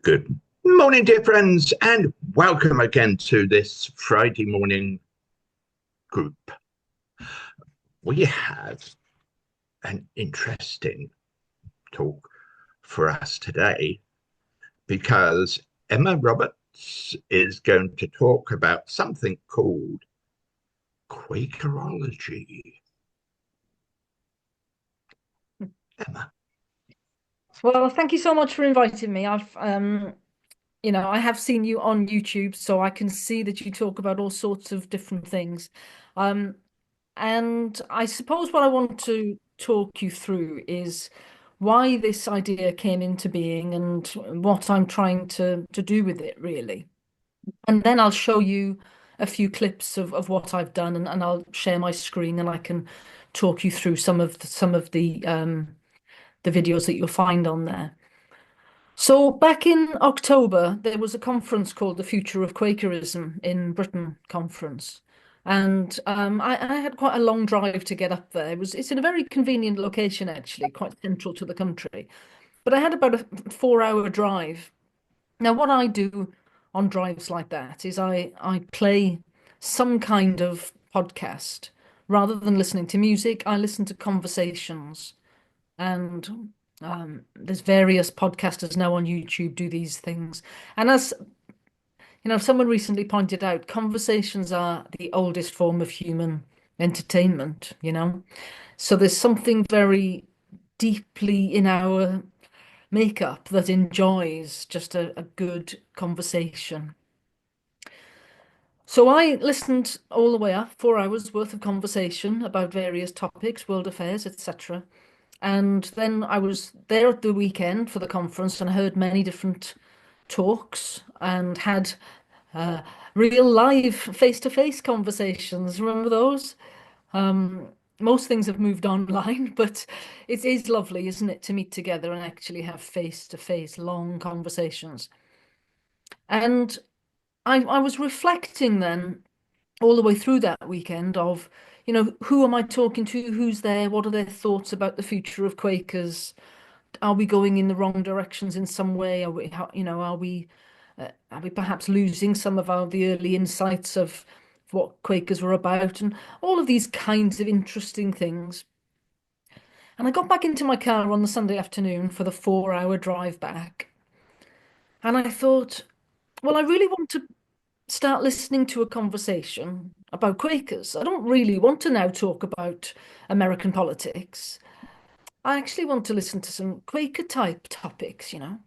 Good morning, dear friends, and welcome again to this Friday morning group. We have an interesting talk for us today because Emma Roberts is going to talk about something called Quakerology. Emma. Well, thank you so much for inviting me. I have seen you on YouTube, so I can see that you talk about all sorts of different things. Um, and I suppose what I want to talk you through is why this idea came into being and what I'm trying to do with it, really. And then I'll show you a few clips of what I've done and I'll share my screen and I can talk you through some of the videos that you'll find on there. So back in October, there was a conference called the Future of Quakerism in Britain conference. And I had quite a long drive to get up there. It's in a very convenient location, actually, quite central to the country. But I had about a 4 hour drive. Now, what I do on drives like that is I play some kind of podcast. Rather than listening to music, I listen to conversations. And there's various podcasters now on YouTube do these things. And as you know, someone recently pointed out, conversations are the oldest form of human entertainment, you know. So there's something very deeply in our makeup that enjoys just a good conversation. So I listened all the way up, 4 hours worth of conversation about various topics, world affairs, etc. And then I was there at the weekend for the conference and I heard many different talks and had uh, real live face-to-face conversations. Remember those? Um, Most things have moved online, but it is lovely, isn't it, to meet together and actually have face-to-face long conversations. And I was reflecting then all the way through that weekend of, who am I talking to? Who's there? What are their thoughts about the future of Quakers? Are we going in the wrong directions in some way? Are we perhaps losing some of the early insights of what Quakers were about, and all of these kinds of interesting things. And I got back into my car on the Sunday afternoon for the 4 hour drive back, and I thought, well, I really want to start listening to a conversation about Quakers. I don't really want to now talk about American politics. I actually want to listen to some Quaker type topics. And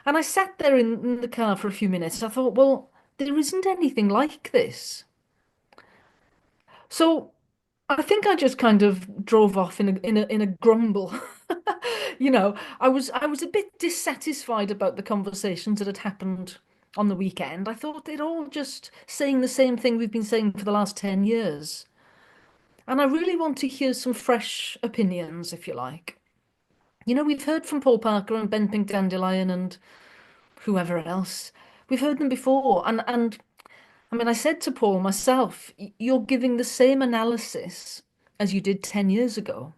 I sat there in the car for a few minutes. I thought, well, there isn't anything like this. So I think I just kind of drove off in a grumble. I was a bit dissatisfied about the conversations that had happened on the weekend. I thought they're all just saying the same thing we've been saying for the last 10 years. And I really want to hear some fresh opinions, if you like. We've heard from Paul Parker and Ben Pink Dandelion and whoever else. We've heard them before. And I mean, I said to Paul myself, you're giving the same analysis as you did 10 years ago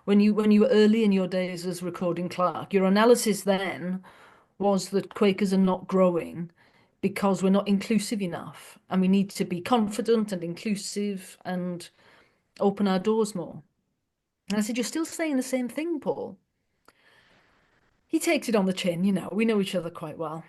when you were early in your days as recording clerk. Your analysis then was that Quakers are not growing because we're not inclusive enough, and we need to be confident and inclusive and open our doors more. And I said, you're still saying the same thing, Paul. He takes it on the chin. We know each other quite well.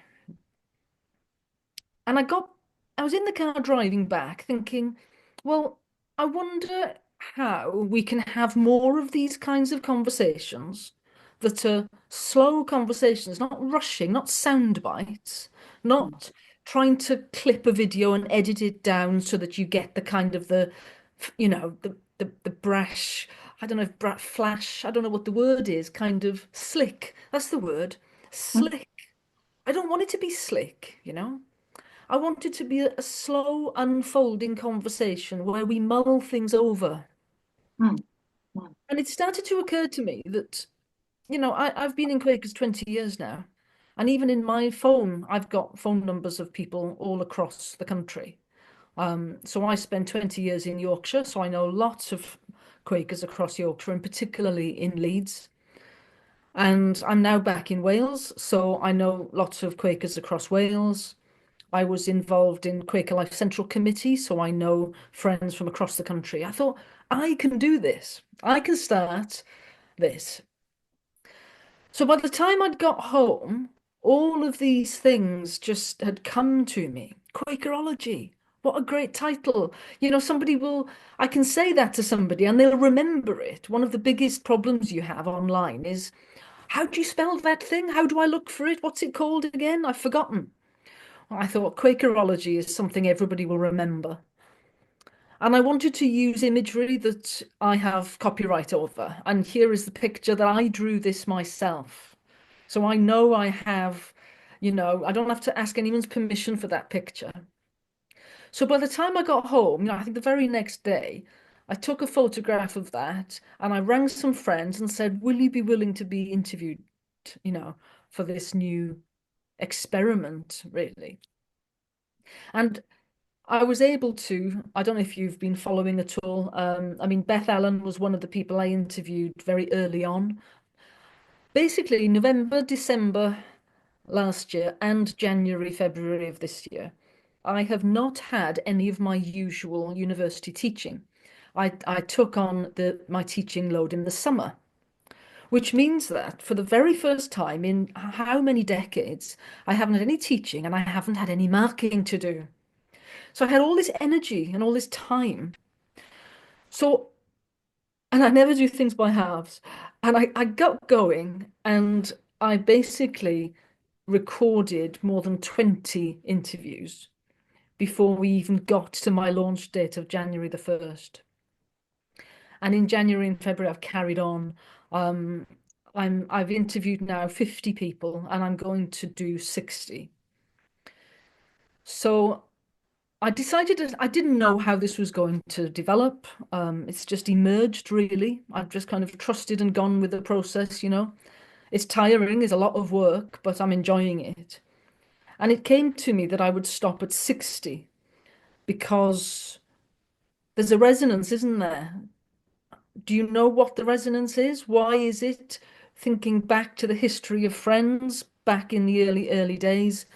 And I was in the car driving back thinking, well, I wonder how we can have more of these kinds of conversations that are slow conversations, not rushing, not sound bites, not trying to clip a video and edit it down so that you get the kind of the brash, I don't know if flash, I don't know what the word is, kind of slick. That's the word. Slick. I don't want it to be slick. I want it to be a slow unfolding conversation where we mull things over. Mm, mm, And it started to occur to me that, I've been in Quakers 20 years now. And even in my phone, I've got phone numbers of people all across the country. So I spent 20 years in Yorkshire, so I know lots of Quakers across Yorkshire, and particularly in Leeds. And I'm now back in Wales, so I know lots of Quakers across Wales. I was involved in Quaker Life Central Committee, so I know friends from across the country. I thought, I can do this. I can start this. So by the time I'd got home, all of these things just had come to me. Quakerology. What a great title. I can say that to somebody and they'll remember it. One of the biggest problems you have online is, how do you spell that thing? How do I look for it? What's it called again? I've forgotten. I thought Quakerology is something everybody will remember. And I wanted to use imagery that I have copyright over. And here is the picture that I drew this myself. So I know I have, I don't have to ask anyone's permission for that picture. So by the time I got home, I think the very next day, I took a photograph of that and I rang some friends and said, will you be willing to be interviewed, for this new experiment, really? And I was able to, I don't know if you've been following at all. I mean, Beth Allen was one of the people I interviewed very early on. Basically, November, December last year and January, February of this year, I have not had any of my usual university teaching. I took on my teaching load in the summer, which means that for the very first time in how many decades, I haven't had any teaching and I haven't had any marking to do. So I had all this energy and all this time. So, and I never do things by halves. And I got going and I basically recorded more than 20 interviews before we even got to my launch date of January the 1st. And in January and February, I've carried on. I've interviewed now 50 people and I'm going to do 60. So I decided I didn't know how this was going to develop. It's just emerged, really. I've just kind of trusted and gone with the process. It's tiring, it's a lot of work, but I'm enjoying it. And it came to me that I would stop at 60 because there's a resonance, isn't there? Do you know what the resonance is? Why is it, thinking back to the history of Friends back in the early, early days,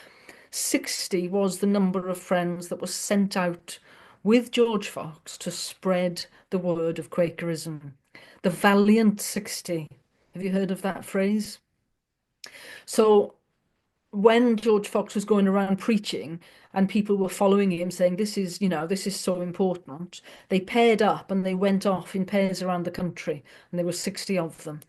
60 was the number of friends that was sent out with George Fox to spread the word of Quakerism. The Valiant 60. Have you heard of that phrase? So when George Fox was going around preaching and people were following him saying, this is so important, they paired up and they went off in pairs around the country and there were 60 of them.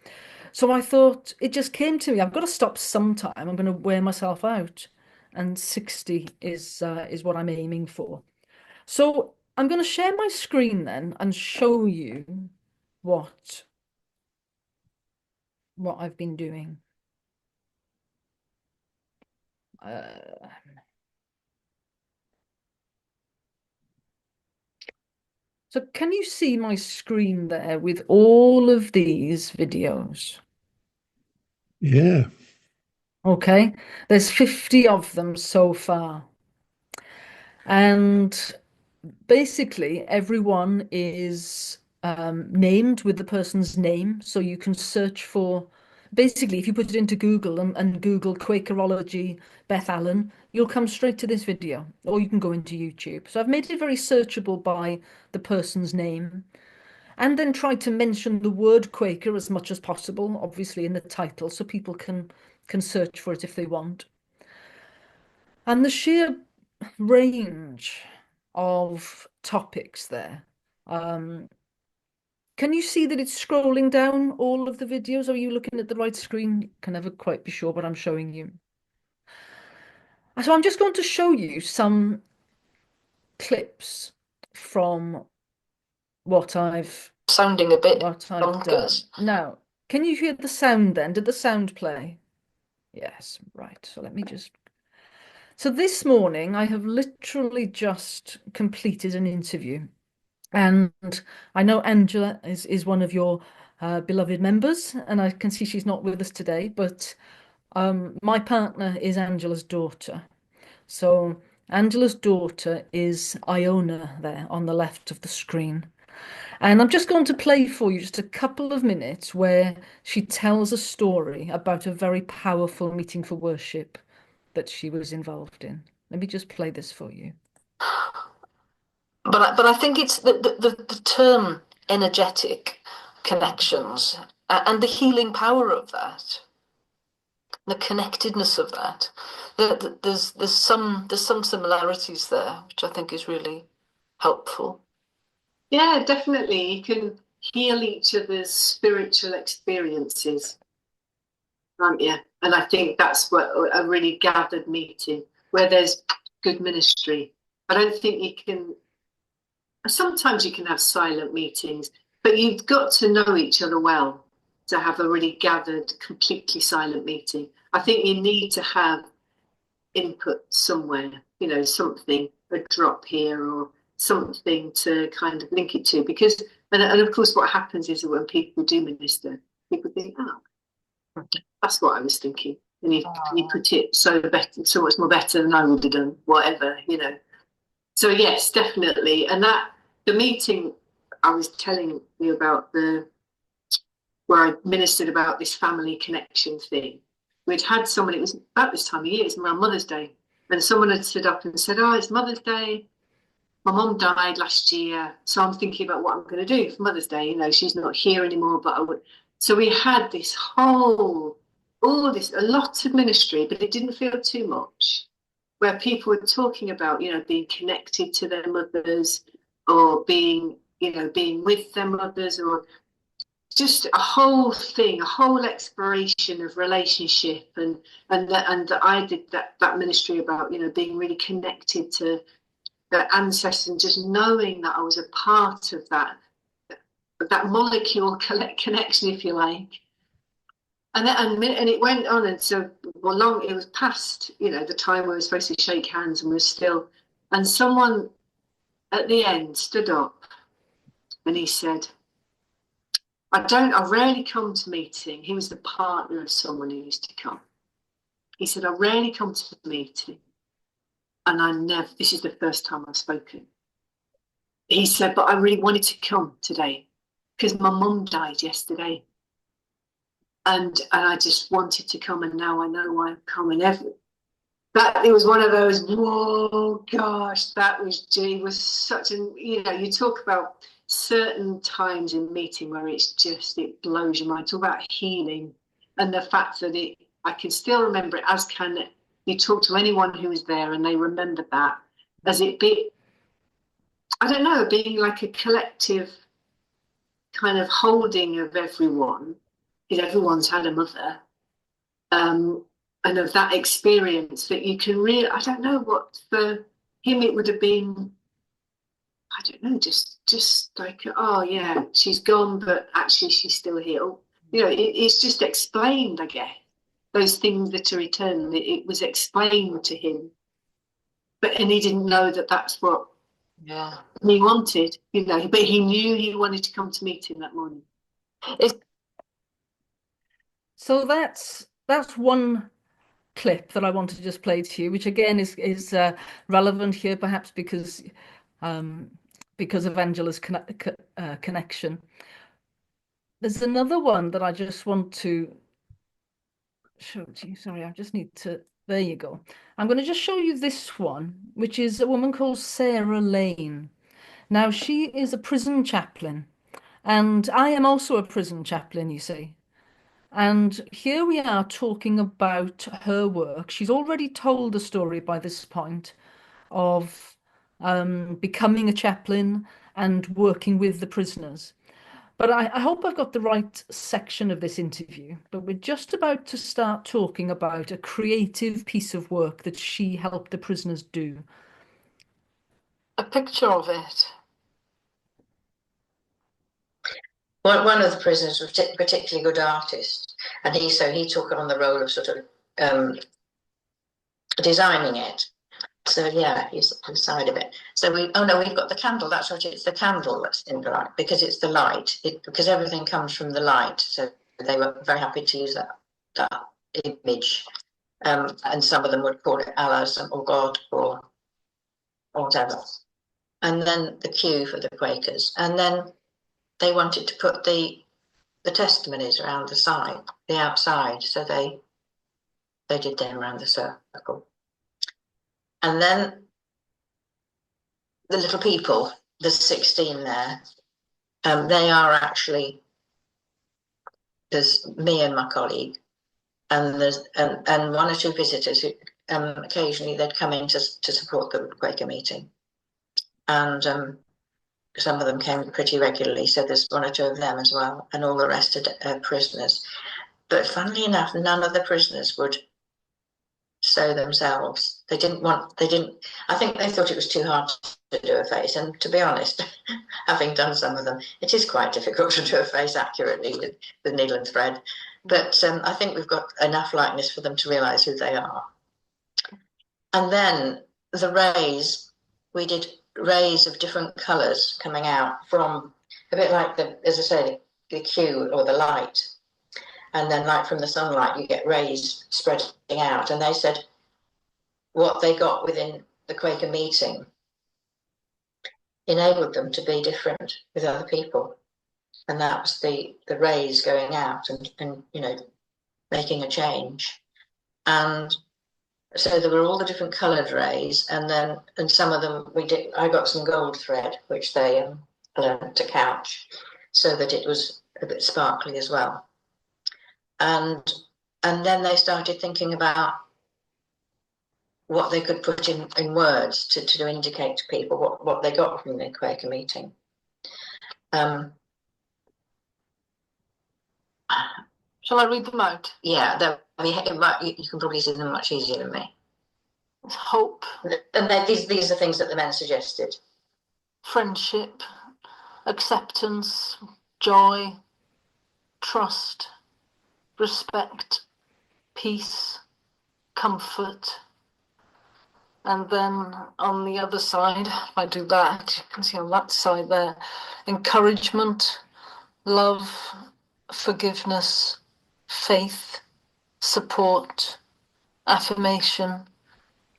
So I thought, it just came to me, I've got to stop sometime. I'm going to wear myself out. And 60 is what I'm aiming for. So I'm going to share my screen then and show you what I've been doing. So can you see my screen there with all of these videos? Yeah. Okay, there's 50 of them so far. And basically everyone is named with the person's name. So you can search for, basically, if you put it into Google and Google Quakerology Beth Allen, you'll come straight to this video, or you can go into YouTube. So I've made it very searchable by the person's name. And then try to mention the word Quaker as much as possible, obviously in the title, so people can search for it if they want. And the sheer range of topics there. Can you see that it's scrolling down all of the videos? Are you looking at the right screen? Can never quite be sure what I'm showing you. So I'm just going to show you some clips from what I've Sounding a bit done. bonkers. Now, can you hear the sound then? Did the sound play? Yes, right. So let me just. So this morning I have literally just completed an interview. And I know Angela is one of your beloved members, and I can see she's not with us today, but my partner is Angela's daughter. So Angela's daughter is Iona there on the left of the screen. And I'm just going to play for you just a couple of minutes where she tells a story about a very powerful meeting for worship that she was involved in. Let me just play this for you. But I think it's the term energetic connections and the healing power of that, the connectedness of that. There's some similarities there, which I think is really helpful. Yeah, definitely. You can heal each other's spiritual experiences, can't you? And I think that's what a really gathered meeting where there's good ministry. I don't think you can, sometimes you can have silent meetings, but you've got to know each other well to have a really gathered, completely silent meeting. I think you need to have input somewhere, something, a drop here or something to kind of link it to. Because, and of course, what happens is that when people do minister, people think, oh, that's what I was thinking. And you put it so much more better than I would have done, whatever. So yes, definitely. And the meeting I was telling you about where I ministered about this family connection thing. We'd had someone, it was about this time of year, it was around Mother's Day, and someone had stood up and said, oh, it's Mother's Day. My mum died last year, so I'm thinking about what I'm going to do for Mother's Day. She's not here anymore, but I would. So we had this a lot of ministry, but it didn't feel too much, where people were talking about, being connected to their mothers or being with their mothers, or just a whole thing, a whole exploration of relationship, and I did that ministry about being really connected to the ancestors, and just knowing that I was a part of that molecule connection, if you like. And it went on, and so long it was past the time we were supposed to shake hands, and we're still. And someone at the end stood up, and he said, I rarely come to meeting. He was the partner of someone who used to come. He said, I rarely come to the meeting. And this is the first time I've spoken. He said, but I really wanted to come today because my mum died yesterday. And I just wanted to come, and now I know why I'm coming. It was one of those, whoa, gosh, it was such an, you talk about certain times in meeting where it blows your mind. Talk about healing, and the fact that I can still remember it, as can you talk to anyone who was there and they remember that as it be, I don't know, being like a collective kind of holding of everyone, because everyone's had a mother, and of that experience that you can really, I don't know what for him it would have been. I don't know, just like, oh yeah, she's gone, but actually she's still here. It's just explained, I guess. Those things that are eternal, it was explained to him, and he didn't know that that's what he wanted, but he knew he wanted to come to meet him that morning. So that's one clip that I wanted to just play to you, which again is relevant here, perhaps because of Angela's connection. There's another one that I just want to show to you. Sorry, I just need to. There you go. I'm going to just show you this one, which is a woman called Sarah Lane. Now, she is a prison chaplain, and I am also a prison chaplain, you see. And here we are talking about her work. She's already told the story by this point of becoming a chaplain and working with the prisoners. But I hope I've got the right section of this interview. But we're just about to start talking about a creative piece of work that she helped the prisoners do. A picture of it. One of the prisoners was a particularly good artist, and he took on the role of sort of designing it. So yeah, he's inside of it. So we've got the candle. That's what it's the candle that's in the light, because it's the light. Because everything comes from the light. So they were very happy to use that image. And some of them would call it Allah or God or whatever. and then the queue for the Quakers, and then they wanted to put the testimonies around the outside, so they did them around the circle. And then the little people, there's 16 there, they are actually, there's me and my colleague, and there's and one or two visitors who occasionally they'd come in to support the Quaker meeting, and some of them came pretty regularly, so there's one or two of them as well, and all the rest are prisoners. But funnily enough, none of the prisoners would sew themselves. They didn't, I think they thought it was too hard to do a face. And to be honest, having done some of them, it is quite difficult to do a face accurately with the needle and thread. But I think we've got enough likeness for them to realise who they are. And then the rays, we did rays of different colours coming out from, a bit like as I say, the queue or the light. And then like from the sunlight, you get rays spreading out. And they said what they got within the Quaker meeting enabled them to be different with other people. And that was the rays going out and making a change. And so there were all the different coloured rays, and some of them I got some gold thread, which they learned to couch so that it was a bit sparkly as well. And then they started thinking about what they could put in words to indicate to people what they got from the Quaker meeting. Shall I read them out? Yeah, you can probably see them much easier than me. Hope. And these are things that the men suggested. Friendship, acceptance, joy, trust, respect, peace, comfort. And then on the other side, if I do that, you can see on that side there, encouragement, love, forgiveness, faith, support, affirmation,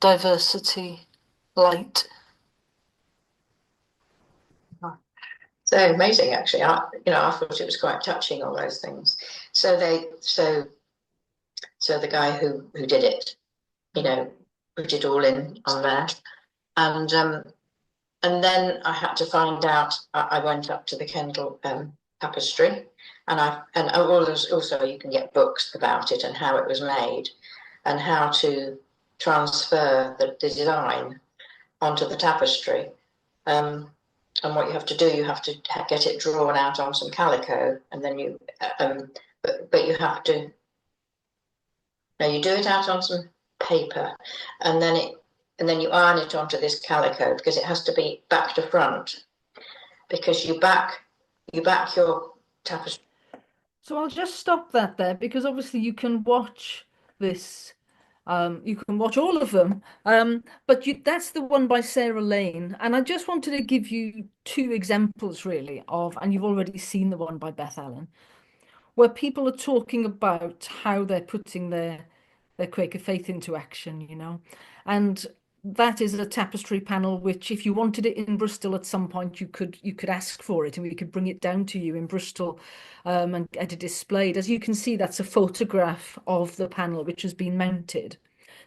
diversity, light. So amazing, actually. I thought it was quite touching, all those things. So the guy who did it, put it all in on there, and then I had to find out. I went up to the Kendal tapestry, and also you can get books about it and how it was made, and how to transfer the design onto the tapestry. And what you have to do, you have to get it drawn out on some calico, and then you, but you have to. No, you do it out on some paper, and then you iron it onto this calico, because it has to be back to front, because you back your tapestry. So I'll just stop that there, because obviously you can watch this. You can watch all of them, but that's the one by Sarah Lane. And I just wanted to give you two examples really and you've already seen the one by Beth Allen, where people are talking about how they're putting their Quaker faith into action, and that is a tapestry panel which, if you wanted it in Bristol at some point, you could ask for it, and we could bring it down to you in Bristol and get it displayed. As you can see, that's a photograph of the panel which has been mounted,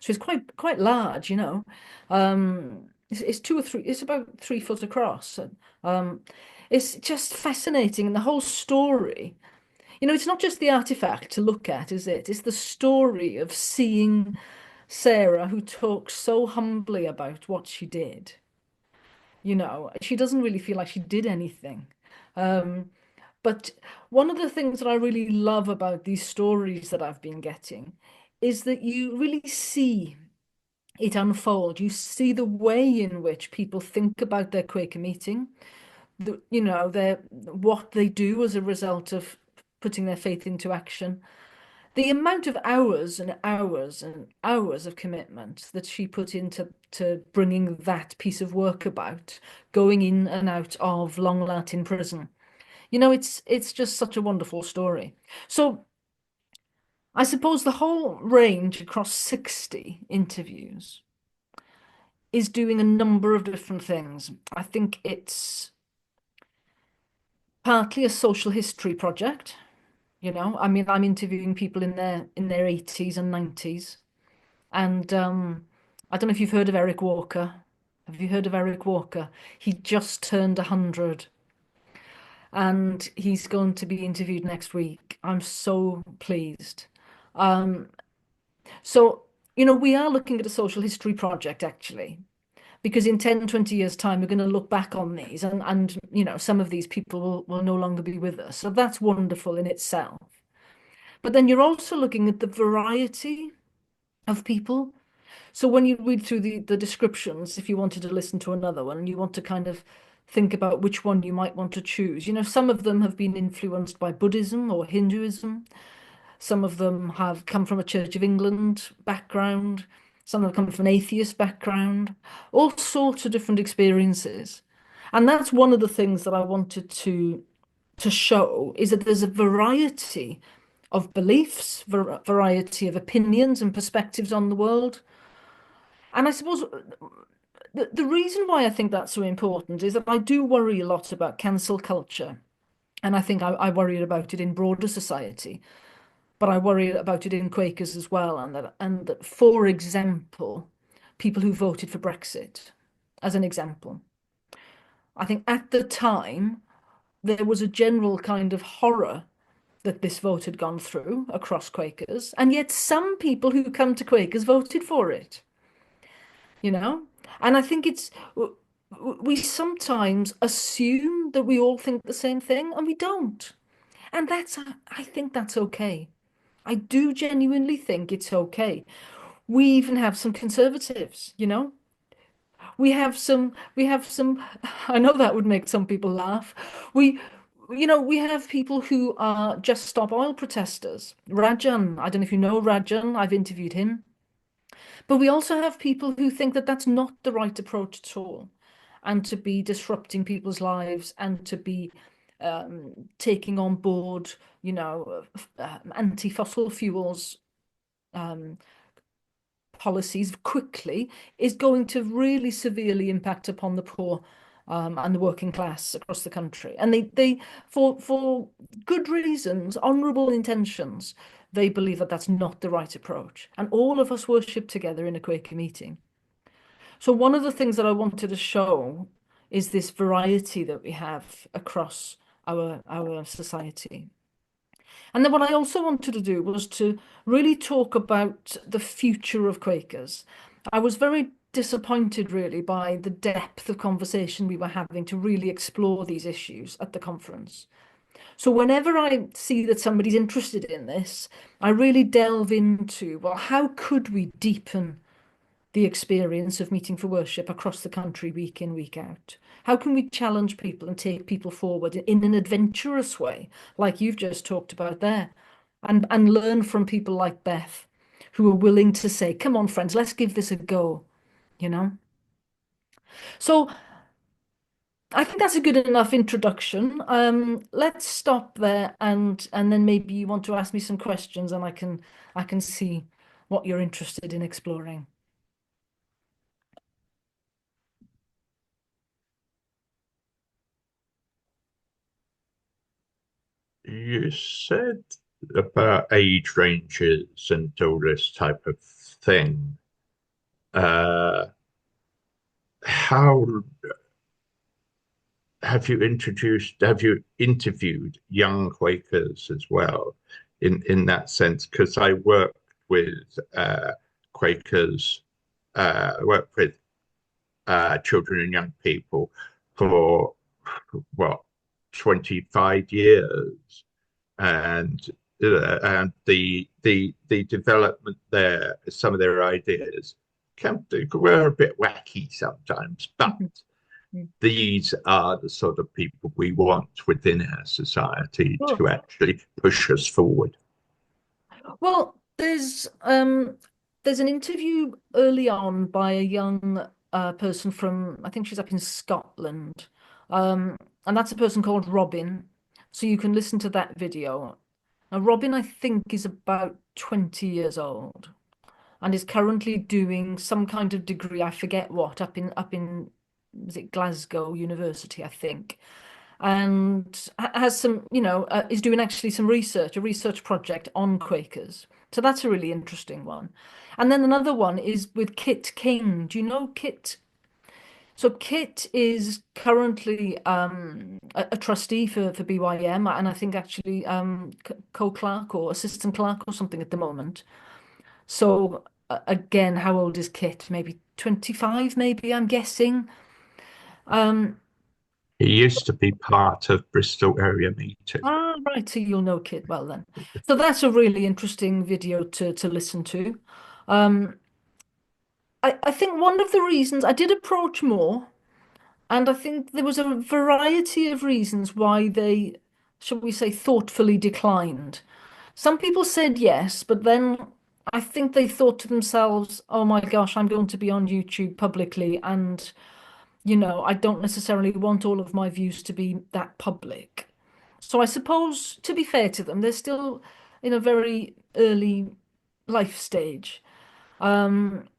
so it's quite large. It's 2 or 3. It's about 3 foot across. It's just fascinating, and the whole story. It's not just the artifact to look at, is it? It's the story of seeing Sarah, who talks so humbly about what she did. She doesn't really feel like she did anything. But one of the things that I really love about these stories that I've been getting is that you really see it unfold. You see the way in which people think about their Quaker meeting, what they do as a result of putting their faith into action. The amount of hours and hours and hours of commitment that she put into bringing that piece of work about, going in and out of Long Lartin prison. It's just such a wonderful story. So I suppose the whole range across 60 interviews is doing a number of different things. I think it's partly a social history project. I mean, I'm interviewing people in their 80s and 90s. And I don't know if you've heard of Eric Walker. Have you heard of Eric Walker? He just turned 100 and he's going to be interviewed next week. I'm so pleased. Um, so, we are looking at a social history project actually, because in 10, 20 years' time, we're going to look back on these and some of these people will no longer be with us. So that's wonderful in itself. But then you're also looking at the variety of people. So when you read through the descriptions, if you wanted to listen to another one and you want to kind of think about which one you might want to choose, some of them have been influenced by Buddhism or Hinduism. Some of them have come from a Church of England background. Some have come from an atheist background. All sorts of different experiences. And that's one of the things that I wanted to show is that there's a variety of beliefs, variety of opinions and perspectives on the world. And I suppose the reason why I think that's so important is that I do worry a lot about cancel culture. And I think I worry about it in broader society, but I worry about it in Quakers as well. And that, for example, people who voted for Brexit, as an example, I think at the time there was a general kind of horror that this vote had gone through across Quakers, and yet some people who come to Quakers voted for it, you know? And I think we sometimes assume that we all think the same thing, and we don't. And I think that's okay. I do genuinely think it's okay. We even have some conservatives, we have some I know that would make some people laugh. We we have people who are just stop oil protesters. Rajan, I don't know if you know Rajan, I've interviewed him. But we also have people who think that that's not the right approach at all, and to be disrupting people's lives and to be taking on board, anti-fossil fuels um, policies quickly is going to really severely impact upon the poor and the working class across the country. And they for good reasons, honourable intentions, they believe that that's not the right approach. And all of us worship together in a Quaker meeting. So one of the things that I wanted to show is this variety that we have across our society. And then what I also wanted to do was to really talk about the future of Quakers. I was very disappointed really by the depth of conversation we were having to really explore these issues at the conference. So whenever I see that somebody's interested in this, I really delve into, well, how could we deepen the experience of meeting for worship across the country week in, week out? How can we challenge people and take people forward in an adventurous way, like you've just talked about there, and learn from people like Beth, who are willing to say, come on, friends, let's give this a go, you know? So I think that's a good enough introduction. Let's stop there and then maybe you want to ask me some questions and I can see what you're interested in exploring. You said about age ranges and all this type of thing. How have you interviewed young Quakers as well in that sense? Because I worked with Quakers, I worked with children and young people for what 25 years, and the development there, some of their ideas were a bit wacky sometimes, but these are the sort of people we want within our society to actually push us forward. Well, there's an interview early on by a young person from, I think she's up in Scotland, and that's a person called Robin. So you can listen to that video. Now, Robin, I think, is about 20 years old. and is currently doing some kind of degree, I forget what, up in was it Glasgow University, I think, and has some, is doing actually some research, a research project on Quakers. So that's a really interesting one. And then another one is with Kit King. Do you know Kit? So Kit is currently a trustee for BYM, and I think actually co-clerk or assistant clerk or something at the moment. So again, how old is Kit? Maybe 25, maybe I'm guessing. Um, He used to be part of Bristol area meeting. right, so you'll know Kit well then. So that's a really interesting video to listen to. Um, I think one of the reasons I did approach more. And I think there was a variety of reasons why they, shall we say, thoughtfully declined. Some people said yes, but then I think they thought to themselves, oh my gosh, I'm going to be on YouTube publicly, and, I don't necessarily want all of my views to be that public. So I suppose, to be fair to them, they're still in a very early life stage.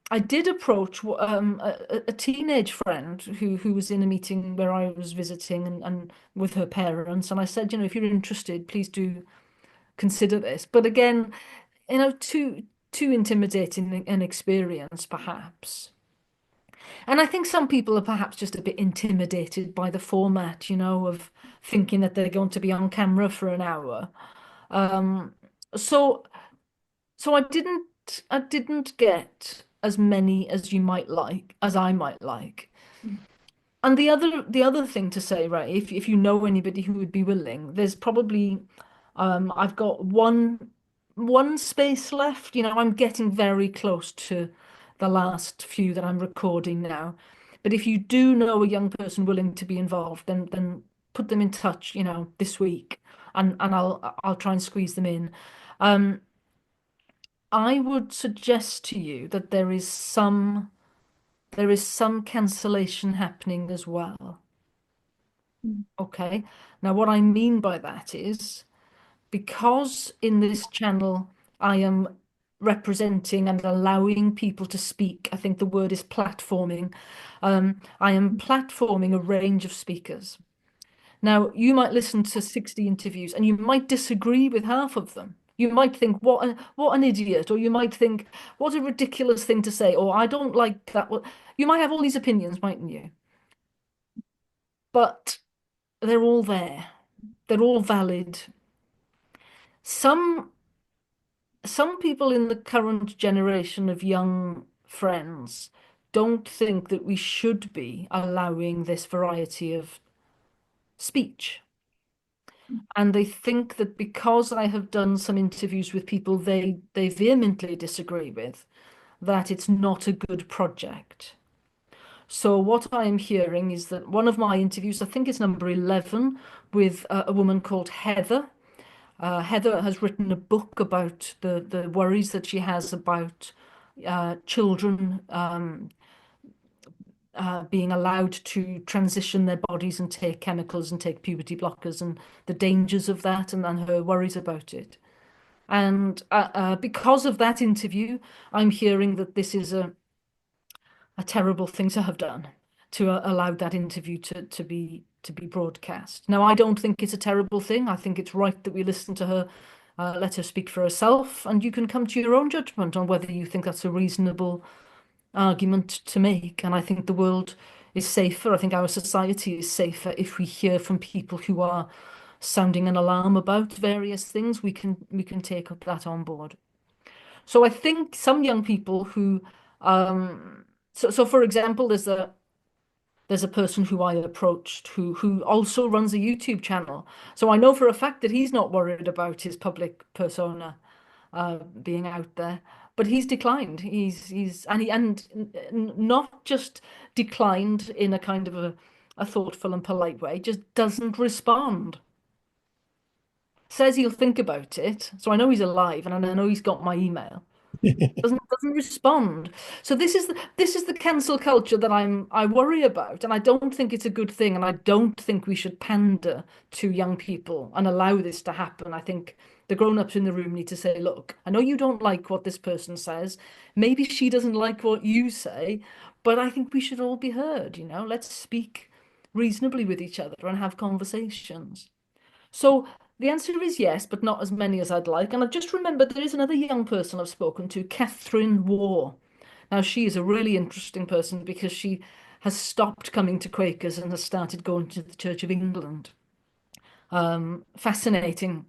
I did approach a teenage friend who was in a meeting where I was visiting and with her parents, and I said, if you're interested, please do consider this. But again, too intimidating an experience, perhaps. And I think some people are perhaps just a bit intimidated by the format, of thinking that they're going to be on camera for an hour. Um, so so I didn't get as many as you might like, as I might like. And the other thing to say, right, if you know anybody who would be willing, there's probably I've got one space left. I'm getting very close to the last few that I'm recording now. But if you do know a young person willing to be involved, then put them in touch, this week, and I'll try and squeeze them in. Um, I would suggest to you that there is some cancellation happening as well. Okay. Now, what I mean by that is because in this channel I am representing and allowing people to speak, I think the word is platforming. I am platforming a range of speakers. Now, you might listen to 60 interviews and you might disagree with half of them. You might think, what an idiot, or you might think, what a ridiculous thing to say, or I don't like that. You might have all these opinions, mightn't you? But they're all there. They're all valid. Some some people in the current generation of young friends don't think that we should be allowing this variety of speech. And they think that because I have done some interviews with people they vehemently disagree with, that it's not a good project. So what I'm hearing is that one of my interviews, I think it's number 11, with a woman called Heather. Heather has written a book about the worries that she has about children being allowed to transition their bodies and take chemicals and take puberty blockers and the dangers of that and her worries about it. And because of that interview, I'm hearing that this is a terrible thing to have done, to allow that interview to be broadcast. Now, I don't think it's a terrible thing. I think it's right that we listen to her, let her speak for herself, and you can come to your own judgment on whether you think that's a reasonable argument to make. And I think the world is safer. I think our society is safer if we hear from people who are sounding an alarm about various things. We can take up that on board. So I think some young people who so for example, there's a person who I approached who also runs a YouTube channel. So I know for a fact that he's not worried about his public persona being out there, but he's declined. And not just declined in a kind of a thoughtful and polite way, just doesn't respond. Says he'll think about it. So I know he's alive, and I know he's got my email. Doesn't respond. So this is the cancel culture that I worry about, and I don't think it's a good thing, and I don't think we should pander to young people and allow this to happen. I think the grown-ups in the room need to say, look, I know you don't like what this person says. Maybe she doesn't like what you say, but I think we should all be heard, you know, let's speak reasonably with each other and have conversations. So the answer is yes, but not as many as I'd like. And I've just remembered there is another young person I've spoken to, Catherine War. Now, she is a really interesting person because she has stopped coming to Quakers and has started going to the Church of England. Fascinating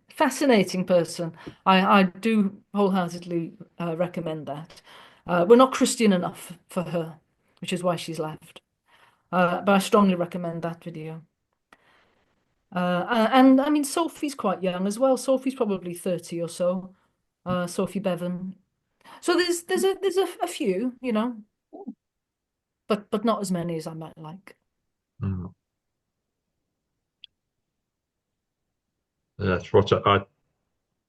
person. I do wholeheartedly recommend that. We're not Christian enough for her, which is why she's left. But I strongly recommend that video. And I mean, Sophie's quite young as well. Sophie's probably 30 or so. Sophie Bevan. So there's a few, you know, but not as many as I might like. Mm. That's what I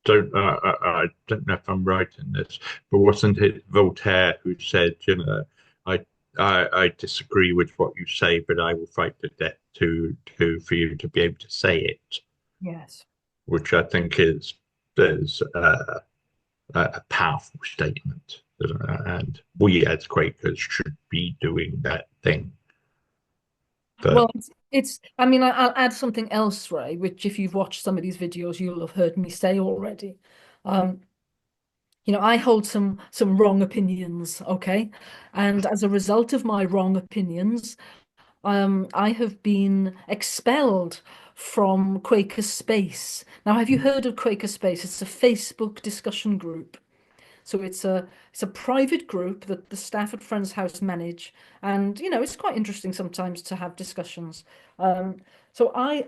don't know if I'm right in this, but wasn't it Voltaire who said, you know, I disagree with what you say, but I will fight to death to for you to be able to say it, Yes. which I think is a powerful statement, and we as Quakers should be doing that thing. But Well, I mean, I'll add something else, Ray, which if you've watched some of these videos, you'll have heard me say already. Um, you know, I hold some wrong opinions, okay? And as a result of my wrong opinions, I have been expelled from Quaker Space. Now, have you heard of Quaker Space? It's a Facebook discussion group. So it's a private group that the staff at Friends House manage, and you know it's quite interesting sometimes to have discussions. So I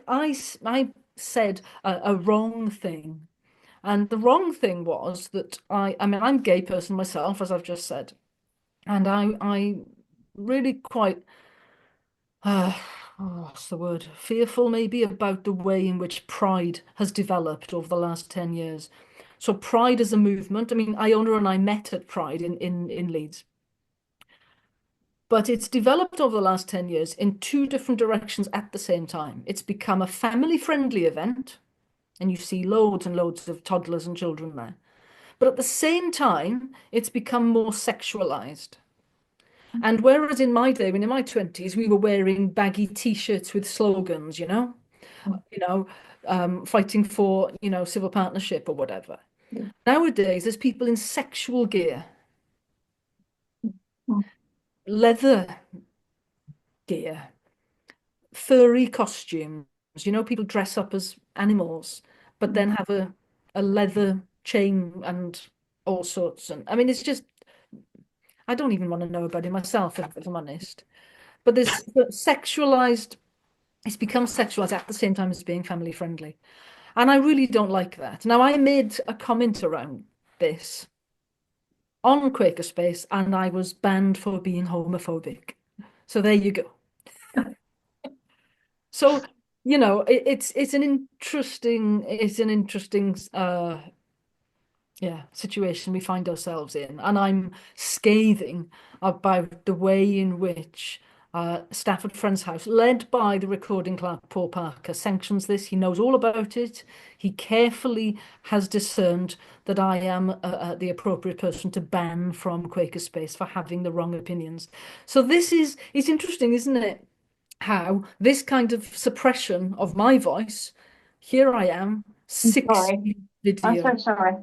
said a wrong thing, and the wrong thing was that I mean I'm a gay person myself, as I've just said, and I really quite uh, what's the word? Fearful maybe about the way in which Pride has developed over the last 10 years. So Pride is a movement. I mean, Iona and I met at Pride in Leeds. But it's developed over the last 10 years in two different directions at the same time. It's become a family-friendly event, and you see loads and loads of toddlers and children there. But at the same time, it's become more sexualized. And whereas in my day, when in my 20s, we were wearing baggy t-shirts with slogans, you know, fighting for, you know, civil partnership or whatever. Nowadays, there's people in sexual gear, leather gear, furry costumes. You know, people dress up as animals, but then have a leather chain and all sorts. And I mean, it's just, I don't even want to know about it myself, if I'm honest. But there's sexualized, it's become sexualized at the same time as being family friendly. And I really don't like that. Now, I made a comment around this on Quaker Space and I was banned for being homophobic. So there you go. So, you know, it's an interesting yeah, situation we find ourselves in. And I'm scathing about the way in which Stafford Friends House, led by the recording clerk Paul Parker, sanctions this. He knows all about it. He carefully has discerned that I am the appropriate person to ban from Quaker Space for having the wrong opinions. So this is it's interesting, isn't it? How this kind of suppression of my voice, here I am, Sorry. I'm video. so sorry.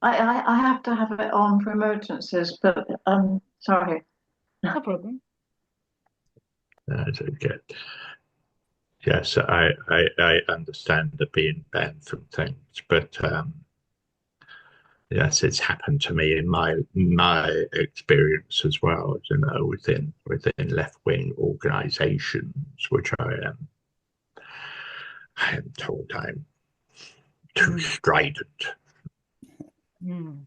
I have to have it on for emergencies, but sorry. No problem. that's okay. Yes, I understand the being banned from things, but yes, it's happened to me in my experience as well, you know, within left-wing organizations, which I am told I'm too strident. Mm.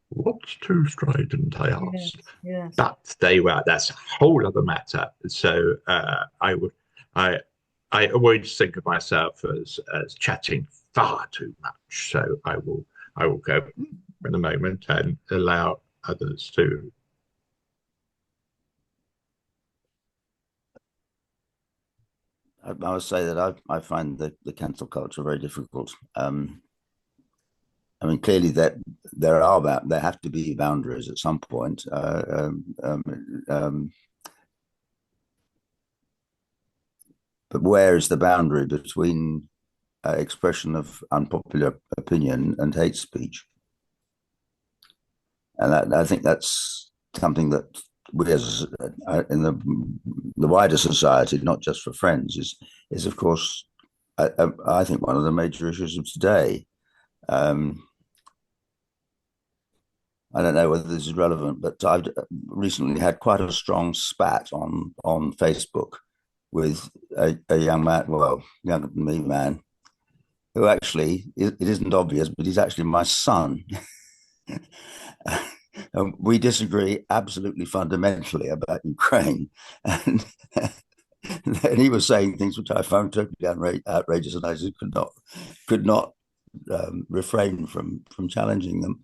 What's too strident, I Yes, asked. yes. But that's a whole other matter. So I always think of myself as chatting far too much. So I will go in a moment and allow others to. I must say that I find the cancel culture very difficult. I mean, clearly that there have to be boundaries at some point. But where is the boundary between expression of unpopular opinion and hate speech? And I think that's something that we, as in the wider society, not just for Friends, is of course, I think one of the major issues of today. I don't know whether this is relevant, but I've recently had quite a strong spat on Facebook with a young man, well, younger than me man, who actually, it isn't obvious, but he's actually my son. And we disagree absolutely fundamentally about Ukraine. And, and he was saying things which I found totally outrageous, and I just could not refrain from challenging them.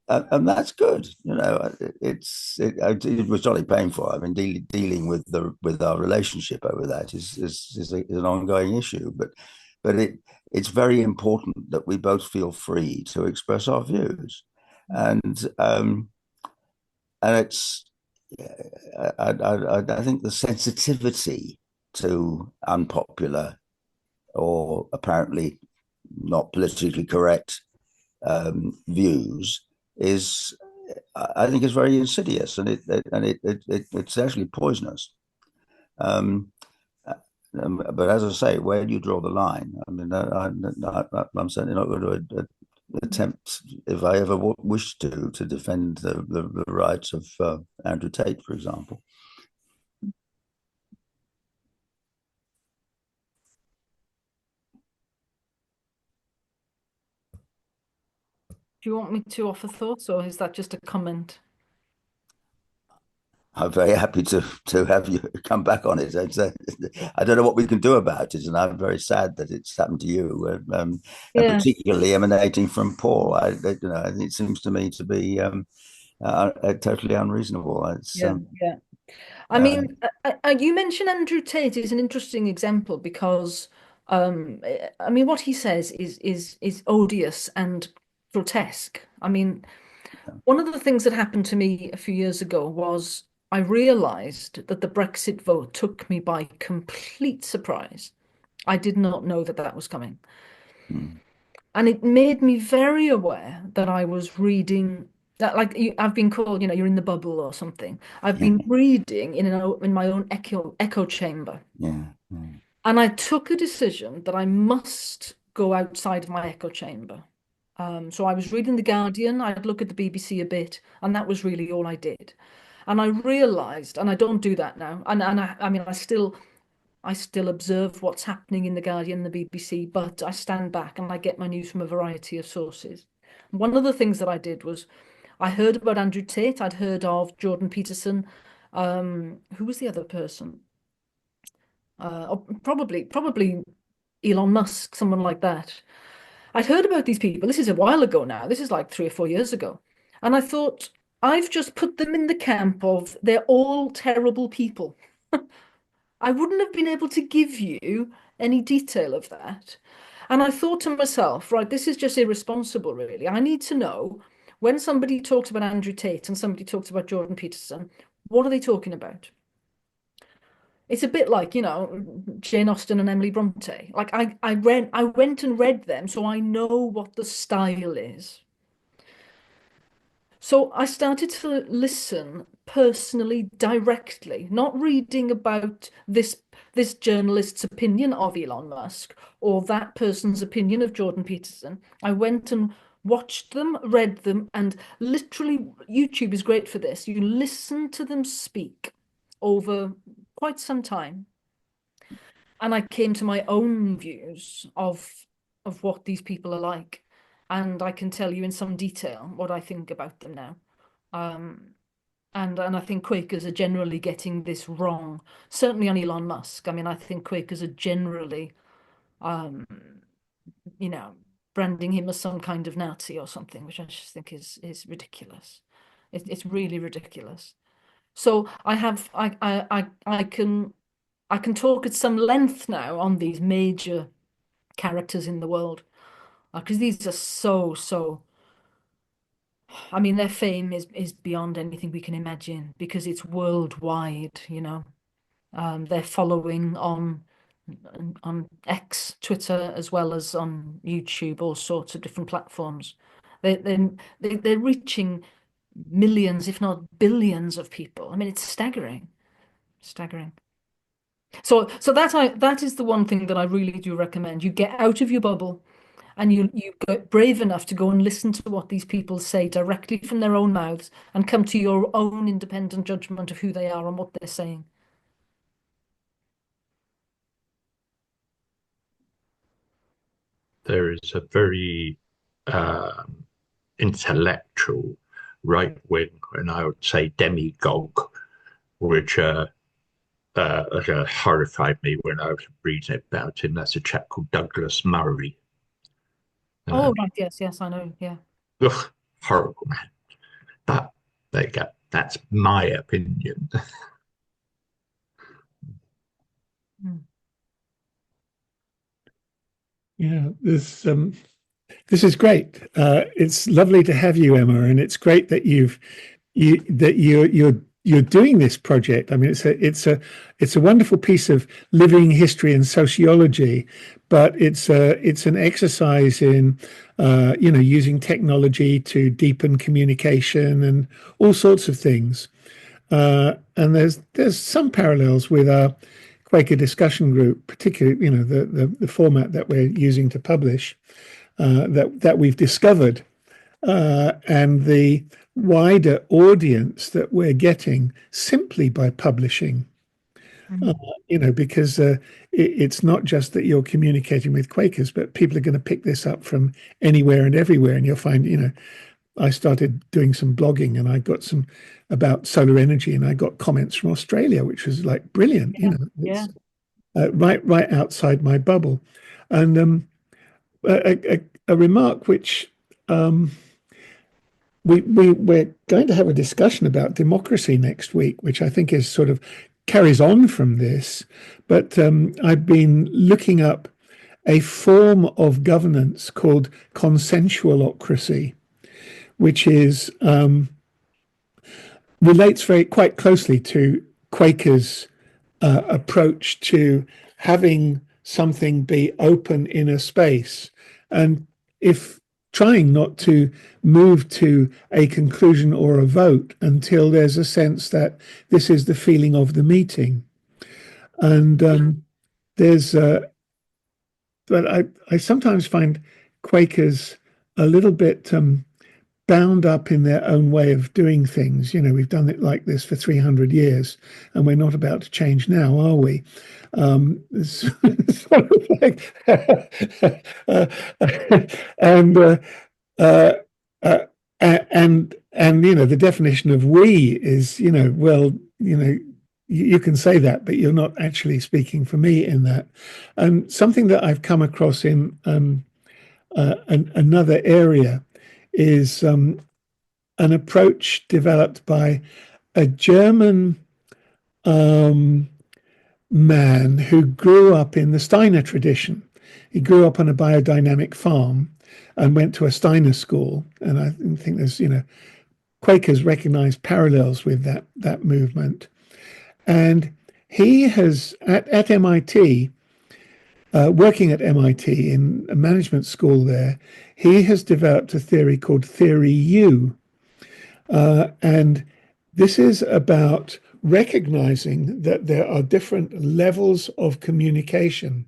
And that's good. You know, it was totally painful. I mean, dealing with our relationship over that is an ongoing issue. But it's very important that we both feel free to express our views, and it's I think the sensitivity to unpopular or apparently not politically correct views is, I think, is very insidious, and it's actually poisonous. But as I say, where do you draw the line? I mean, I'm certainly not going to attempt, if I ever wish to defend the rights of Andrew Tate, for example. Do you want me to offer thoughts, or is that just a comment? I'm very happy to have you come back on it. I don't know what we can do about it, and I'm very sad that it's happened to you, and particularly emanating from Paul. It seems to me to be totally unreasonable. Yeah. I mean, you mentioned Andrew Tate is an interesting example because, I mean, what he says is odious and grotesque. I mean, one of the things that happened to me a few years ago was I realized that the Brexit vote took me by complete surprise. I did not know that that was coming. And it made me very aware that I was reading that, like I've been called, you're in the bubble or something. I've been reading in my own echo chamber. And I took a decision that I must go outside of my echo chamber. So I was reading The Guardian, I'd look at the BBC a bit, and that was really all I did. And I realized, and I don't do that now, and I mean, I still observe what's happening in The Guardian and the BBC, but I stand back and I get my news from a variety of sources. One of the things that I did was I heard about Andrew Tate, I'd heard of Jordan Peterson. Who was the other person? Probably Elon Musk, someone like that. I'd heard about these people. This is a while ago now. This is like 3 or 4 years ago. And I thought, I've just put them in the camp of they're all terrible people. I wouldn't have been able to give you any detail of that. And I thought to myself, right, this is just irresponsible, really. I need to know when somebody talks about Andrew Tate and somebody talks about Jordan Peterson, what are they talking about? It's a bit like, Jane Austen and Emily Bronte. Like I went and read them, so I know what the style is. So I started to listen personally, directly, not reading about this journalist's opinion of Elon Musk or that person's opinion of Jordan Peterson. I went and watched them, read them, and literally YouTube is great for this. You listen to them speak over quite some time. And I came to my own views of what these people are like. And I can tell you in some detail what I think about them now. And I think Quakers are generally getting this wrong. Certainly on Elon Musk. I mean, I think Quakers are generally, you know, branding him as some kind of Nazi or something, which I just think is ridiculous. It's really ridiculous. So I can I can talk at some length now on these major characters in the world because these are so. I mean, their fame is beyond anything we can imagine because it's worldwide, you know. Their following on X, Twitter, as well as on YouTube, all sorts of different platforms. They're reaching millions, if not billions, of people. I mean, it's staggering, staggering. So that is the one thing that I really do recommend. You get out of your bubble and you get brave enough to go and listen to what these people say directly from their own mouths and come to your own independent judgment of who they are and what they're saying. There is a very intellectual right wing, and I would say demagogue, which horrified me when I was reading about him. That's a chap called Douglas Murray. Oh, right, yes, I know, yeah. Ugh, horrible man. But there you go. That's my opinion. Yeah, this is great. It's lovely to have you, Emma, and it's great that you're doing this project. I mean, it's a wonderful piece of living history and sociology, but it's an exercise in using technology to deepen communication and all sorts of things. And there's some parallels with our Quaker discussion group, particularly the format that we're using to publish that we've discovered, and the wider audience that we're getting simply by publishing. Because it's not just that you're communicating with Quakers, but people are going to pick this up from anywhere and everywhere, and you'll find, I started doing some blogging and I got some about solar energy and I got comments from Australia, which was like brilliant, Yeah. right outside my bubble. And a remark which we're going to have a discussion about democracy next week, which I think is sort of carries on from this. But I've been looking up a form of governance called consensualocracy, which is relates quite closely to Quakers' approach to having something be open in a space, and if trying not to move to a conclusion or a vote until there's a sense that this is the feeling of the meeting. And but I sometimes find Quakers a little bit bound up in their own way of doing things. We've done it like this for 300 years, and we're not about to change now, are we? It's sort of like, and the definition of we is, well, you can say that, but you're not actually speaking for me in that. And something that I've come across in another area is an approach developed by a German man who grew up in the Steiner tradition. He grew up on a biodynamic farm and went to a Steiner school. And I think there's, Quakers recognize parallels with that movement. And he has, at MIT, working at MIT in a management school there, he has developed a theory called Theory U. And this is about recognizing that there are different levels of communication.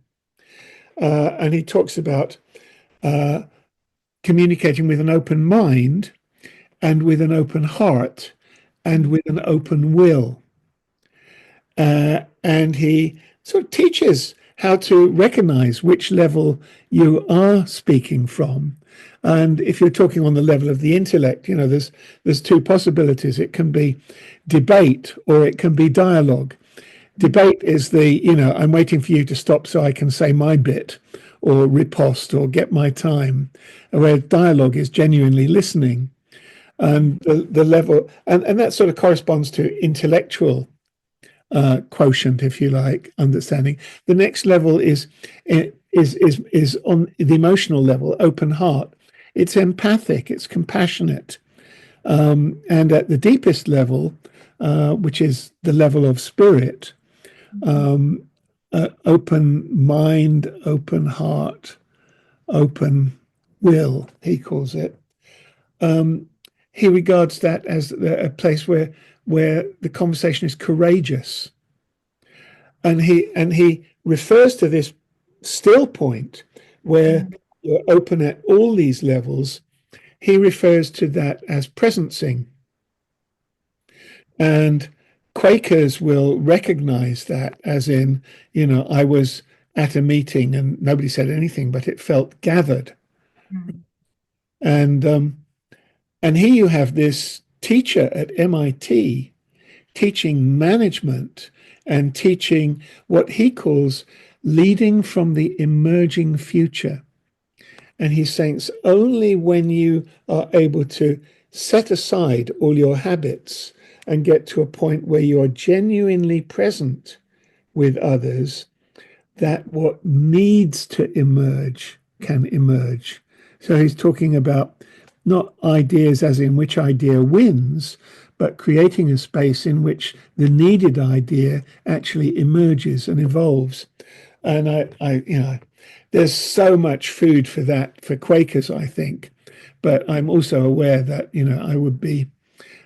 And he talks about communicating with an open mind and with an open heart and with an open will. And he sort of teaches how to recognize which level you are speaking from. And if you're talking on the level of the intellect, there's two possibilities. It can be debate or it can be dialogue. Debate is I'm waiting for you to stop so I can say my bit or riposte or get my time, where dialogue is genuinely listening. And the level, and that sort of corresponds to intellectual quotient, if you like, understanding. The next level is on the emotional level, open heart. It's empathic, it's compassionate, and at the deepest level, which is the level of spirit, open mind, open heart, open will, he calls it. He regards that as a place where the conversation is courageous, and he refers to this still point where you're open at all these levels. He refers to that as presencing, and Quakers will recognize that as in, I was at a meeting and nobody said anything, but it felt gathered. And here you have this teacher at MIT teaching management and teaching what he calls leading from the emerging future. And he's saying it's only when you are able to set aside all your habits and get to a point where you are genuinely present with others that what needs to emerge can emerge. So he's talking about not ideas as in which idea wins, but creating a space in which the needed idea actually emerges and evolves. And there's so much food for that for Quakers, I think. But I'm also aware that, I would be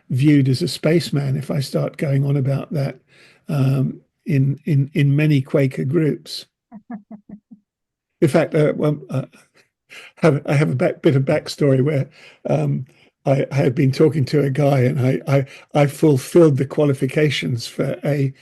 viewed as a spaceman if I start going on about that in many Quaker groups. In fact, I have a bit of backstory where I had been talking to a guy, and I fulfilled the qualifications for a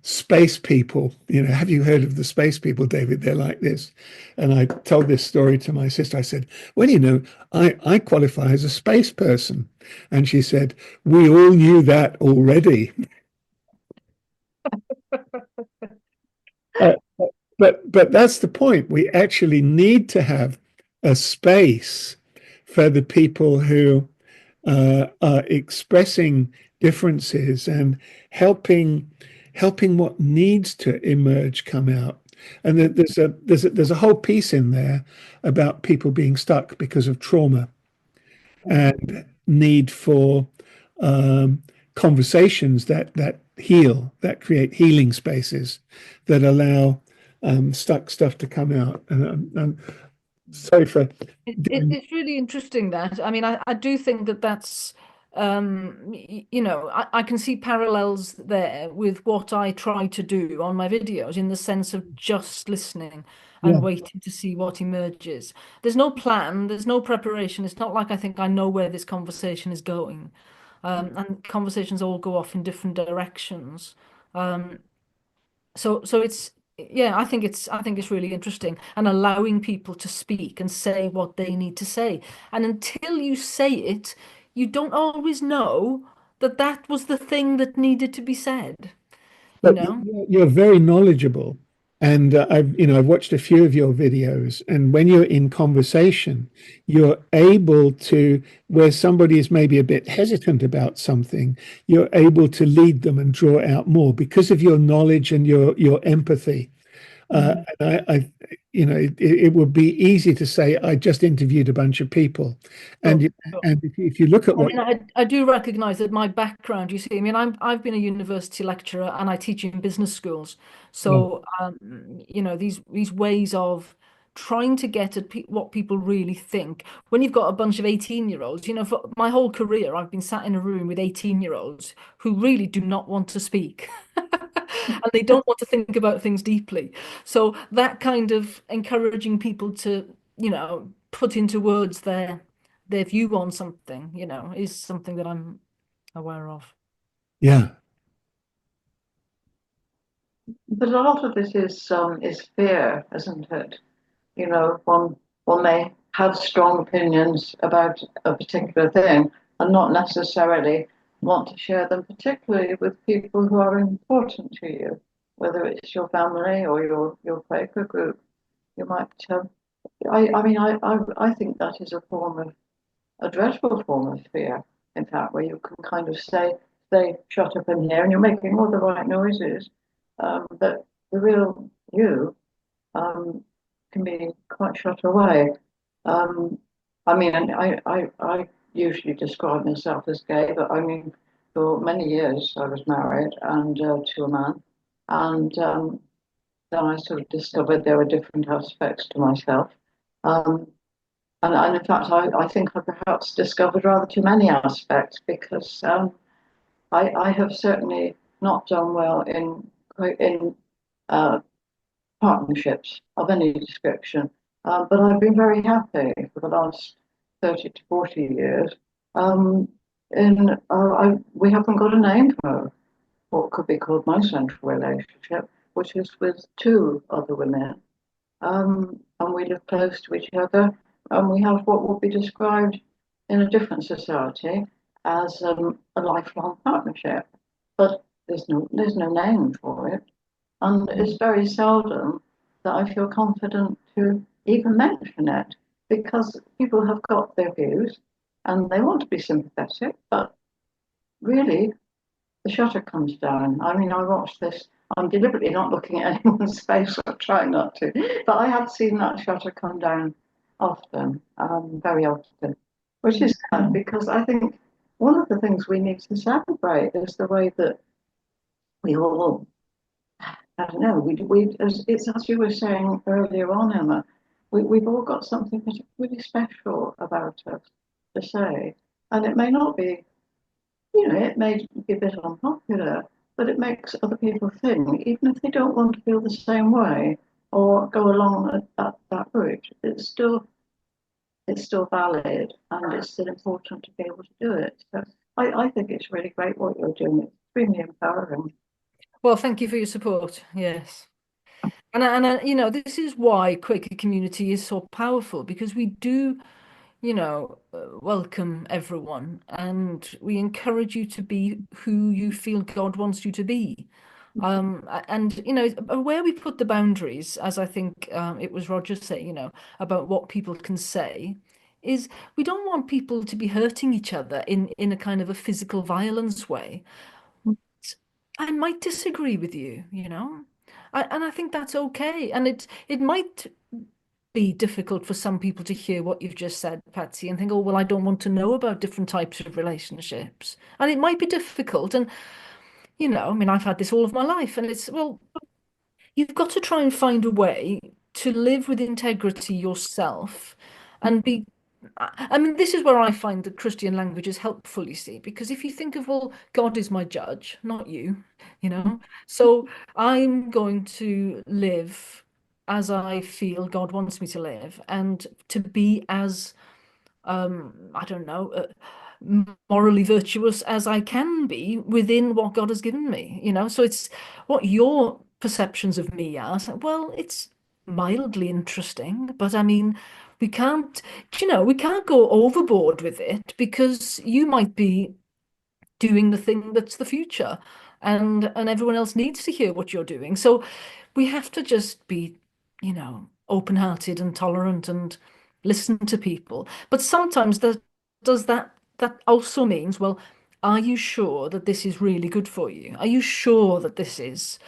space people. Have you heard of the space people, David? They're like this. And I told this story to my sister. I said, well, I qualify as a space person. And she said, we all knew that already. But that's the point. We actually need to have a space for the people who are expressing differences and helping what needs to emerge come out. And there's a whole piece in there about people being stuck because of trauma and need for conversations that heal, that create healing spaces that allow stuck stuff to come out. And sorry for. It's really interesting that. I mean, I do think that's, I can see parallels there with what I try to do on my videos in the sense of just listening and waiting to see what emerges. There's no plan, there's no preparation. It's not like I think I know where this conversation is going. And conversations all go off in different directions. So it's I think it's really interesting and allowing people to speak and say what they need to say. And until you say it, you don't always know that that was the thing that needed to be said, you But know? you're very knowledgeable, and I've watched a few of your videos. And when you're in conversation, you're able to, where somebody is maybe a bit hesitant about something, you're able to lead them and draw out more because of your knowledge and your empathy. And it would be easy to say, I just interviewed a bunch of people. And if you look at what I do recognize that my background, you see, I mean, I've been a university lecturer and I teach in business schools. So, these ways of trying to get at what people really think. When you've got a bunch of 18-year-olds, for my whole career, I've been sat in a room with 18-year-olds who really do not want to speak. And they don't want to think about things deeply. So that kind of encouraging people to, put into words their view on something, is something that I'm aware of. Yeah. But a lot of it is fear, isn't it? One may have strong opinions about a particular thing and not necessarily want to share them, particularly with people who are important to you, whether it's your family or your Quaker group. You might. I think that is a dreadful form of fear. In fact, where you can kind of say say, shut up in here, and you're making all the right noises, but the real you can be quite shut away. I mean, I usually describe myself as gay, but I mean, for many years I was married and to a man, and then I sort of discovered there were different aspects to myself. Um, and in fact, I think I perhaps discovered rather too many aspects because I have certainly not done well in uh, partnerships of any description. But I've been very happy for the last 30 to 40 years. We haven't got a name for what could be called my central relationship, which is with two other women. And we live close to each other, and we have what would be described in a different society as a lifelong partnership. But there's no name for it. And it's very seldom that I feel confident to even mention it because people have got their views and they want to be sympathetic, but really the shutter comes down. I mean, I watched this. I'm deliberately not looking at anyone's face. I'm trying not to, but I have seen that shutter come down often, very often, which is sad because I think one of the things we need to celebrate is the way that we all, I don't know, it's as you were saying earlier on, Emma, we've all got something really special about us to say. And it may not be, it may be a bit unpopular, but it makes other people think, even if they don't want to feel the same way or go along that route, it's still valid and it's still important to be able to do it. So I think it's really great what you're doing. It's extremely empowering. Well, thank you for your support. Yes. And this is why Quaker community is so powerful because we do, welcome everyone and we encourage you to be who you feel God wants you to be. And where we put the boundaries, as I think it was Roger saying, about what people can say, is we don't want people to be hurting each other in a kind of a physical violence way. I might disagree with you, and I think that's okay. And it might be difficult for some people to hear what you've just said, Patsy, and think, oh, well, I don't want to know about different types of relationships. And it might be difficult. And, I mean, I've had this all of my life, and well, you've got to try and find a way to live with integrity yourself and be. I mean, this is where I find the Christian language is helpful, you see, because if you think of, well, God is my judge, not you, so I'm going to live as I feel God wants me to live and to be as, I don't know, morally virtuous as I can be within what God has given me, So it's what your perceptions of me are. So, well, it's mildly interesting, but I mean, we can't, we can't go overboard with it because you might be doing the thing that's the future, and everyone else needs to hear what you're doing. So we have to just be, open-hearted and tolerant and listen to people. But sometimes that also means, well, are you sure that this is really good for you? Are you sure that this is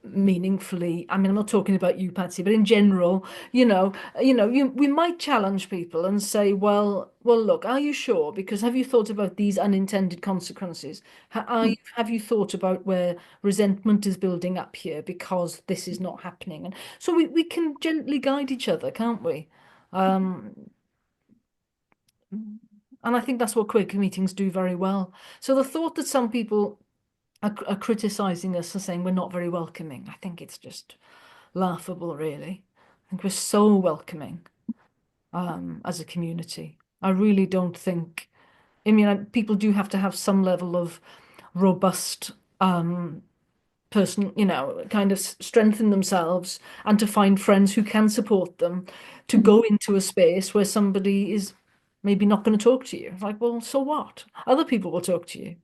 meaningfully? I mean, I'm not talking about you, Patsy, but in general, we might challenge people and say, well, look, are you sure? Because have you thought about these unintended consequences? Have you thought about where resentment is building up here because this is not happening? And so we can gently guide each other, can't we? Um, and I think that's what Quaker meetings do very well. So the thought that some people are criticizing us and saying we're not very welcoming, I think it's just laughable, really. I think we're so welcoming as a community. I really don't think, I mean, people do have to have some level of robust person, kind of strengthen themselves and to find friends who can support them to go into a space where somebody is maybe not going to talk to you. It's like, well, so what? Other people will talk to you.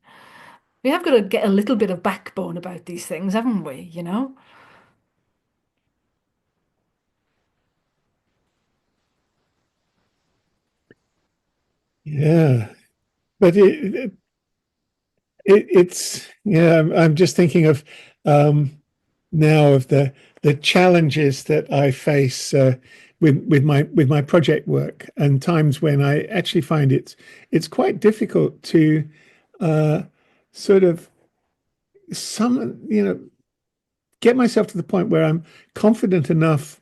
We have got to get a little bit of backbone about these things, haven't we? Yeah, but it's yeah. I'm just thinking of now of the challenges that I face with my project work, and times when I actually find it's quite difficult to uh, sort of get myself to the point where I'm confident enough,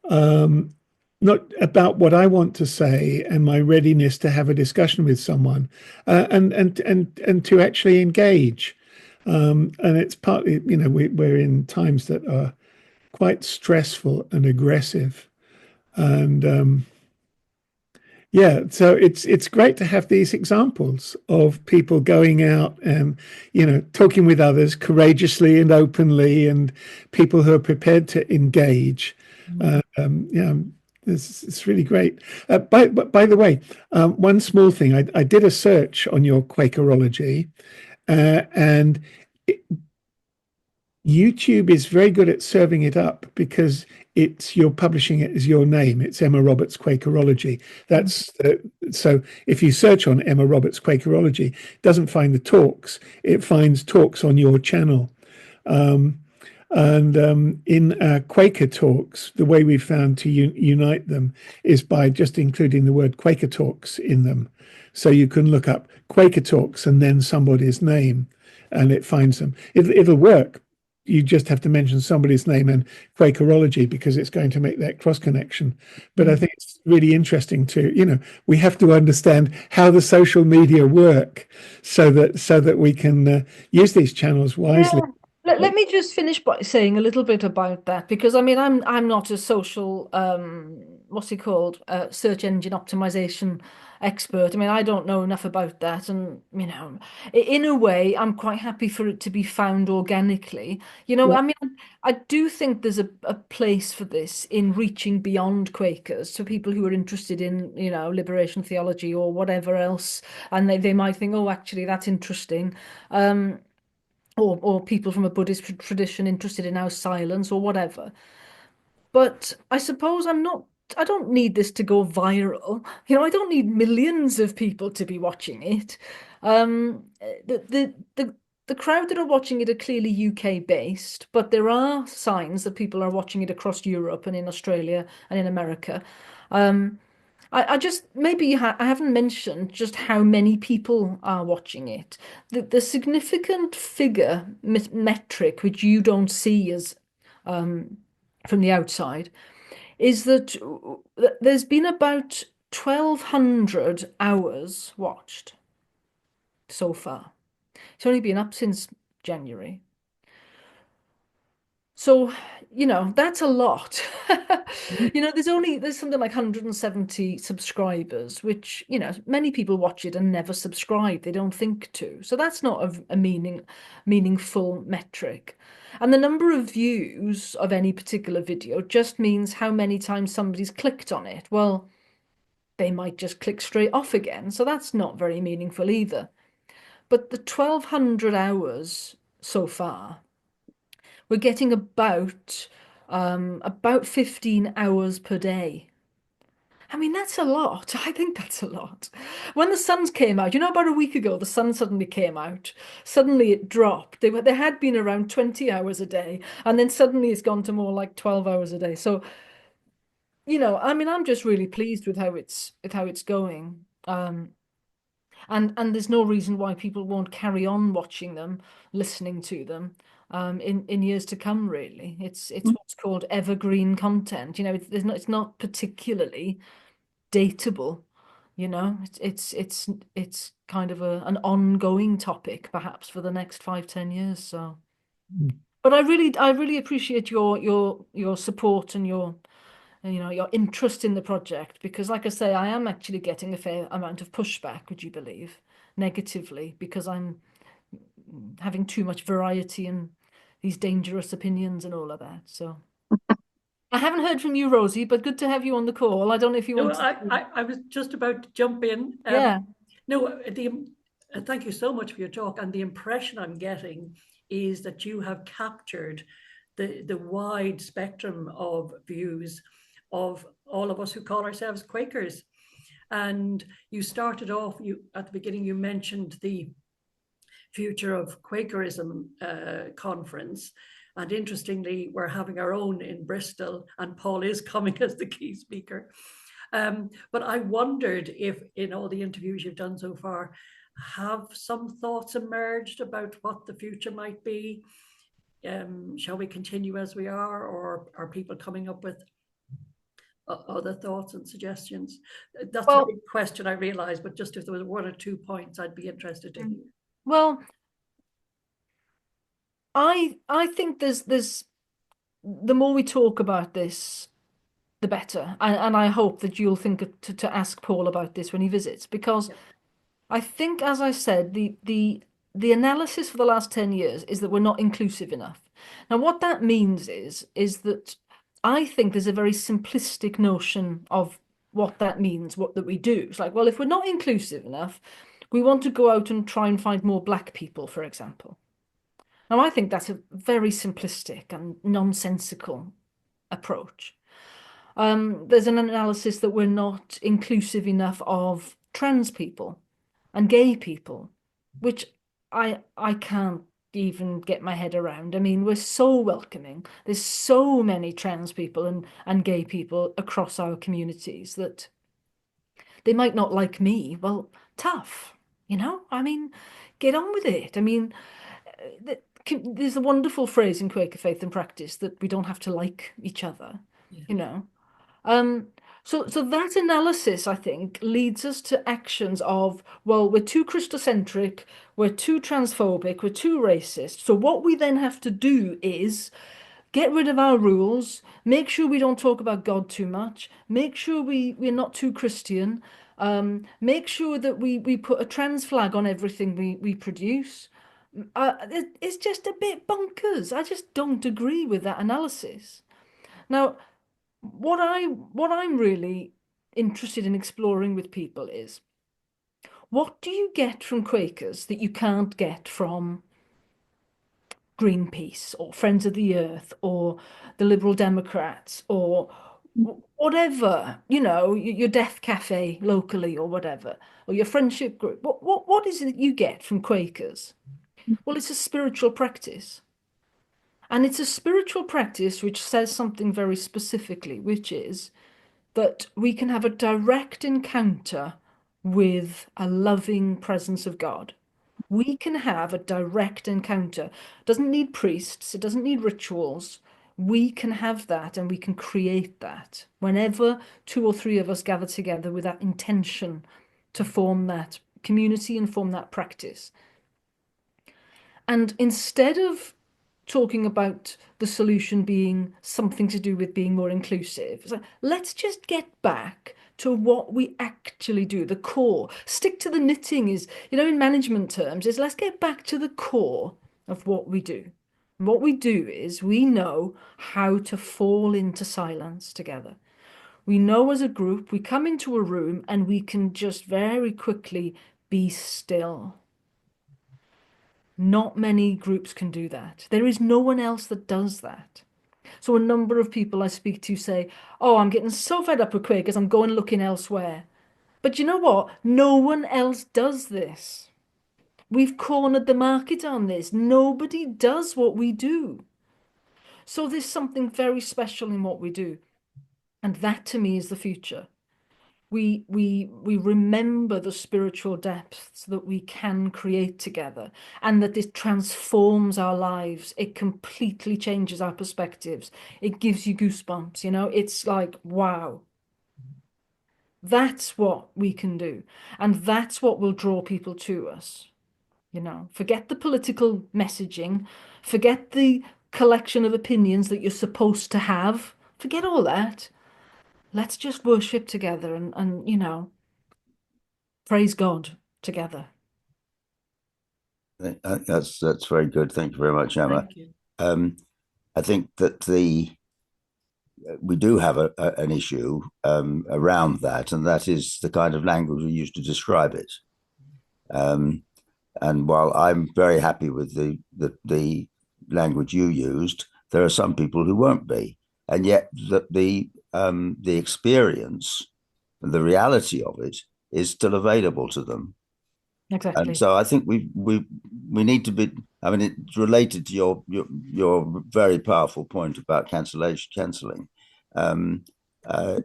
um, not about what I want to say and my readiness to have a discussion with someone, and to actually engage. And it's partly, we're in times that are quite stressful and aggressive, and yeah, so it's great to have these examples of people going out and talking with others courageously and openly, and people who are prepared to engage. Yeah, it's really great. By the way, one small thing, I did a search on your Quakerology, and YouTube is very good at serving it up because you're publishing it as your name. It's Emma Roberts Quakerology. That's so if you search on Emma Roberts Quakerology, it doesn't find the talks. It finds talks on your channel. And in Quaker talks, the way we found to unite them is by just including the word Quaker talks in them. So you can look up Quaker talks and then somebody's name, and it finds them. It'll work. You just have to mention somebody's name and Quakerology because it's going to make that cross connection. But I think it's really interesting we have to understand how the social media work so that we can use these channels wisely. Yeah. Let me just finish by saying a little bit about that, because I mean I'm not a social what's it called, search engine optimization expert. I mean, I don't know enough about that, and in a way I'm quite happy for it to be found organically. I mean, I do think there's a place for this in reaching beyond Quakers to people who are interested in liberation theology or whatever else, and they might think, oh, actually that's interesting. Or people from a Buddhist tradition interested in our silence or whatever. But I suppose I don't need this to go viral. I don't need millions of people to be watching it. The crowd that are watching it are clearly UK based, but there are signs that people are watching it across Europe and in Australia and in America. I just maybe I haven't mentioned just how many people are watching it. The significant figure metric, which you don't see as from the outside, is that there's been about 1,200 hours watched so far. It's only been up since January. So, that's a lot. There's something like 170 subscribers, which, many people watch it and never subscribe. They don't think to. So that's not a meaningful metric. And the number of views of any particular video just means how many times somebody's clicked on it. Well, they might just click straight off again. So that's not very meaningful either. But the 1,200 hours so far, we're getting about 15 hours per day. I mean, that's a lot. I think that's a lot. When the suns came out, about a week ago, the sun suddenly came out. Suddenly it dropped. They had been around 20 hours a day, and then suddenly it's gone to more like 12 hours a day. So, I mean, I'm just really pleased with how it's going. And there's no reason why people won't carry on watching them, listening to them, in years to come. Really, it's what's called evergreen content. It's not particularly dateable. It's kind of an ongoing topic, perhaps for the next 5-10 years. So, but I really appreciate your support and your interest in the project, because like I say, I am actually getting a fair amount of pushback, would you believe, negatively, because I'm having too much variety and these dangerous opinions and all of that. So I haven't heard from you, Rosie, but good to have you on the call. I don't know if you No, want to... I was just about to jump in. Yeah. No, thank you so much for your talk. And the impression I'm getting is that you have captured the wide spectrum of views of all of us who call ourselves Quakers. And you started off, at the beginning, you mentioned the Future of Quakerism conference. And interestingly, we're having our own in Bristol, and Paul is coming as the key speaker. But I wondered if, in all the interviews you've done so far, have some thoughts emerged about what the future might be? Shall we continue as we are, or are people coming up with other thoughts and suggestions? That's a big question, I realize, but just if there was 1 or 2 points, I'd be interested to hear. Well, I think there's the more we talk about this, the better, and I hope that you'll think to ask Paul about this when he visits, because I think, as I said, the analysis for the last 10 years is that we're not inclusive enough. Now, what that means is that I think there's a very simplistic notion of what that means, what that we do. It's like, well, if we're not inclusive enough, we want to go out and try and find more black people, for example. Now, I think that's a very simplistic and nonsensical approach. There's an analysis that we're not inclusive enough of trans people and gay people, which I can't even get my head around. I mean, we're so welcoming. There's so many trans people and gay people across our communities that they might not like me. Well, tough, you know? I mean, get on with it. I mean, there's a wonderful phrase in Quaker Faith and Practice that we don't have to like each other, you know? So that analysis, I think, leads us to actions of, well, we're too Christocentric, we're too transphobic, we're too racist. So what we then have to do is get rid of our rules, make sure we don't talk about God too much, make sure we're not too Christian, make sure that we put a trans flag on everything we produce. It's just a bit bonkers. I just don't agree with that analysis. Now, what I'm really interested in exploring with people is, what do you get from Quakers that you can't get from Greenpeace or Friends of the Earth or the Liberal Democrats or whatever, you know, your Death Cafe locally or whatever, or your friendship group? What is it that you get from Quakers? Well, it's a spiritual practice. And it's a spiritual practice which says something very specifically, which is that we can have a direct encounter with a loving presence of God. We can have a direct encounter. It doesn't need priests, it doesn't need rituals. We can have that, and we can create that whenever 2 or 3 of us gather together with that intention to form that community and form that practice. And instead of talking about the solution being something to do with being more inclusive, it's like, let's just get back to what we actually do, the core. Stick to the knitting is, you know, in management terms, is let's get back to the core of what we do. And what we do is we know how to fall into silence together. We know as a group, we come into a room and we can just very quickly be still. Not many groups can do that. There is no one else that does that. So a number of people I speak to say, oh, I'm getting so fed up with Quakers, I'm going looking elsewhere. But you know what? No one else does this. We've cornered the market on this. Nobody does what we do. So there's something very special in what we do. And that to me is the future. We remember the spiritual depths that we can create together, and that this transforms our lives. It completely changes our perspectives. It gives you goosebumps, you know, it's like, wow. That's what we can do. And that's what will draw people to us. You know, forget the political messaging, forget the collection of opinions that you're supposed to have, forget all that. Let's just worship together and you know, praise God together. That's very good. Thank you very much, Emma. Thank you. I think that we do have an issue around that, and that is the kind of language we use to describe it. And while I'm very happy with the language you used, there are some people who won't be, and yet the experience and the reality of it is still available to them. Exactly. And so I think we need to be. I mean, it's related to your very powerful point about cancelling. Um, uh,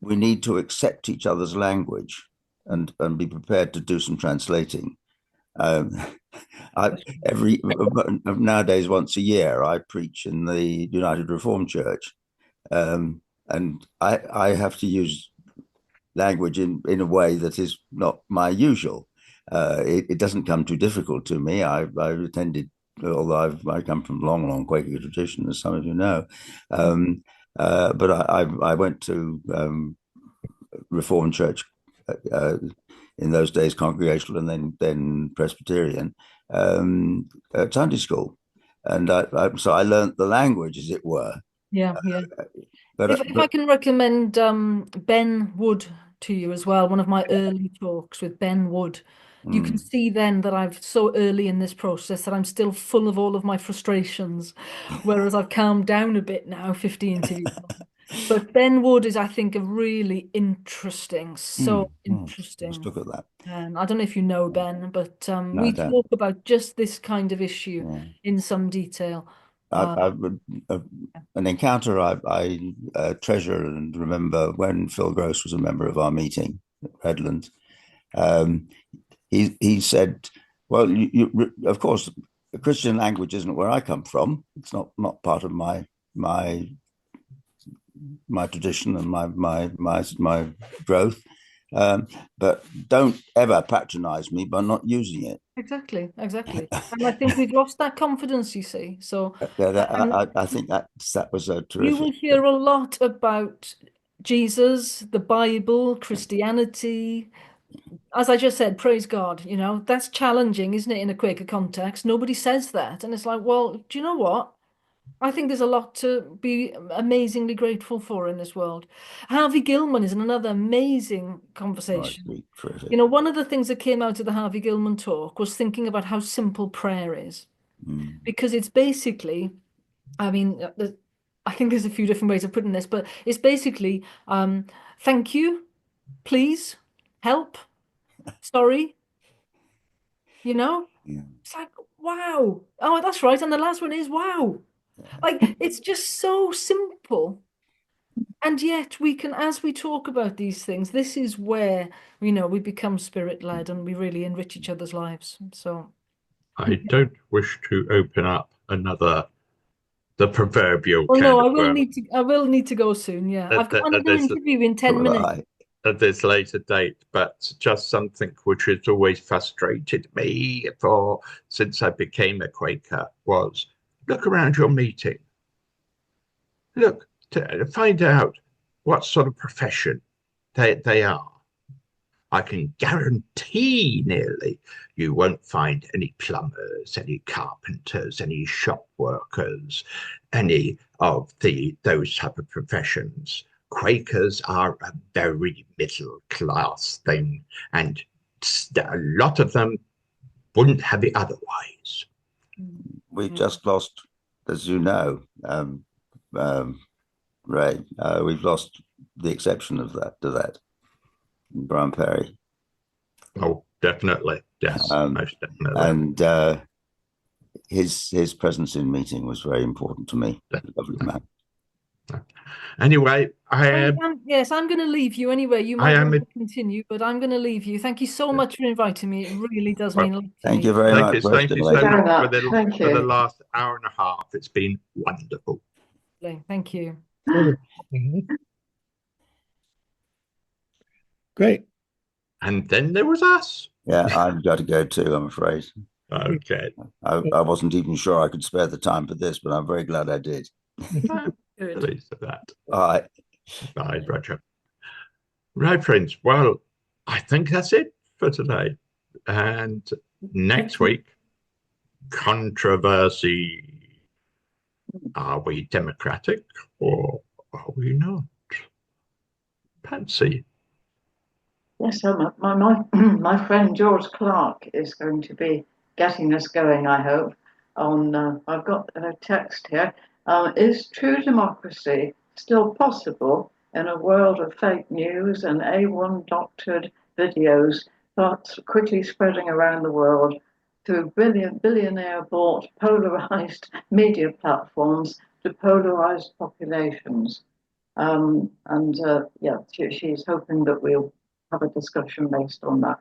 we need to accept each other's language and be prepared to do some translating. Um, every nowadays once a year I preach in the United Reformed Church, and I have to use language in a way that is not my usual. It doesn't come too difficult to me. I've attended, although I come from long Quaker tradition, as some of you know, but I went to Reformed Church in those days, Congregational, and then Presbyterian at Sunday school, and so I learned the language, as it were. Yeah, yeah. But If I can recommend Ben Wood to you as well, one of my early talks with Ben Wood, you can see then that I've so early in this process that I'm still full of all of my frustrations, whereas I've calmed down a bit now, 50 interviews on. But Ben Wood is, I think, a really interesting, so interesting. Let's look at that. And I don't know if you know Ben, but No, we I don't. talk about just this kind of issue in some detail. An encounter I treasure and remember when Phil Gross was a member of our meeting at Redlands. He said, "Well, of course, the Christian language isn't where I come from. It's not part of my tradition and my growth. But don't ever patronize me by not using it." Exactly. And I think we've lost that confidence, you see. So I think that was a terrific. You will hear a lot about Jesus, the Bible, Christianity. As I just said, praise God, that's challenging, isn't it, in a Quaker context? Nobody says that. And it's like, well, do you know what? I think there's a lot to be amazingly grateful for in this world. Harvey Gilman is another amazing conversation. Terrific. One of the things that came out of the Harvey Gilman talk was thinking about how simple prayer is. Because it's basically, I mean, I think there's a few different ways of putting this, but it's basically thank you, please, help, sorry, It's like, wow. Oh, that's right. And the last one is wow. Like, it's just so simple. And yet we can, as we talk about these things, this is where, we become spirit-led and we really enrich each other's lives. So I don't wish to open up the proverbial well, can no, of I will need to go soon. Yeah. I've got another interview in 10 minutes. At this later date, but just something which has always frustrated me since I became a Quaker was look around your meeting. Look to find out what sort of profession they are. I can guarantee nearly you won't find any plumbers, any carpenters, any shop workers, any of those type of professions. Quakers are a very middle class thing, and a lot of them wouldn't have it otherwise. We've just lost, as you know, Ray, we've lost the exception of that, Brian Perry. Oh, definitely. Yes, most definitely. And his presence in meeting was very important to me. Lovely man. Anyway, yes, I'm going to leave you anyway. You might want to continue, but I'm going to leave you. Thank you so much for inviting me. It really does mean a lot to me. Thank you very much. Thank you so much for the last hour and a half. It's been wonderful. Thank you. Great. And then there was us. Yeah, I've got to go too, I'm afraid. Okay. I wasn't even sure I could spare the time for this, but I'm very glad I did. Pleased with that. Bye. Bye, Roger. Right, friends. Well, I think that's it for today. And next week, controversy. Are we democratic or are we not? Patsy. Yes, my friend George Clark is going to be getting us going, I hope. I've got a text here. Is true democracy still possible in a world of fake news and A1 doctored videos starts quickly spreading around the world through billionaire-bought polarized media platforms to polarized populations. She's hoping that we'll have a discussion based on that.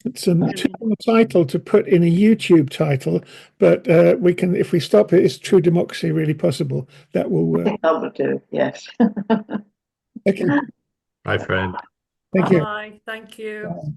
It's a too long a title to put in a YouTube title, but we can, if we stop it, is true democracy really possible? That will work. That would do, yes. Okay. My friend. Thank you. Bye. Thank you. Bye.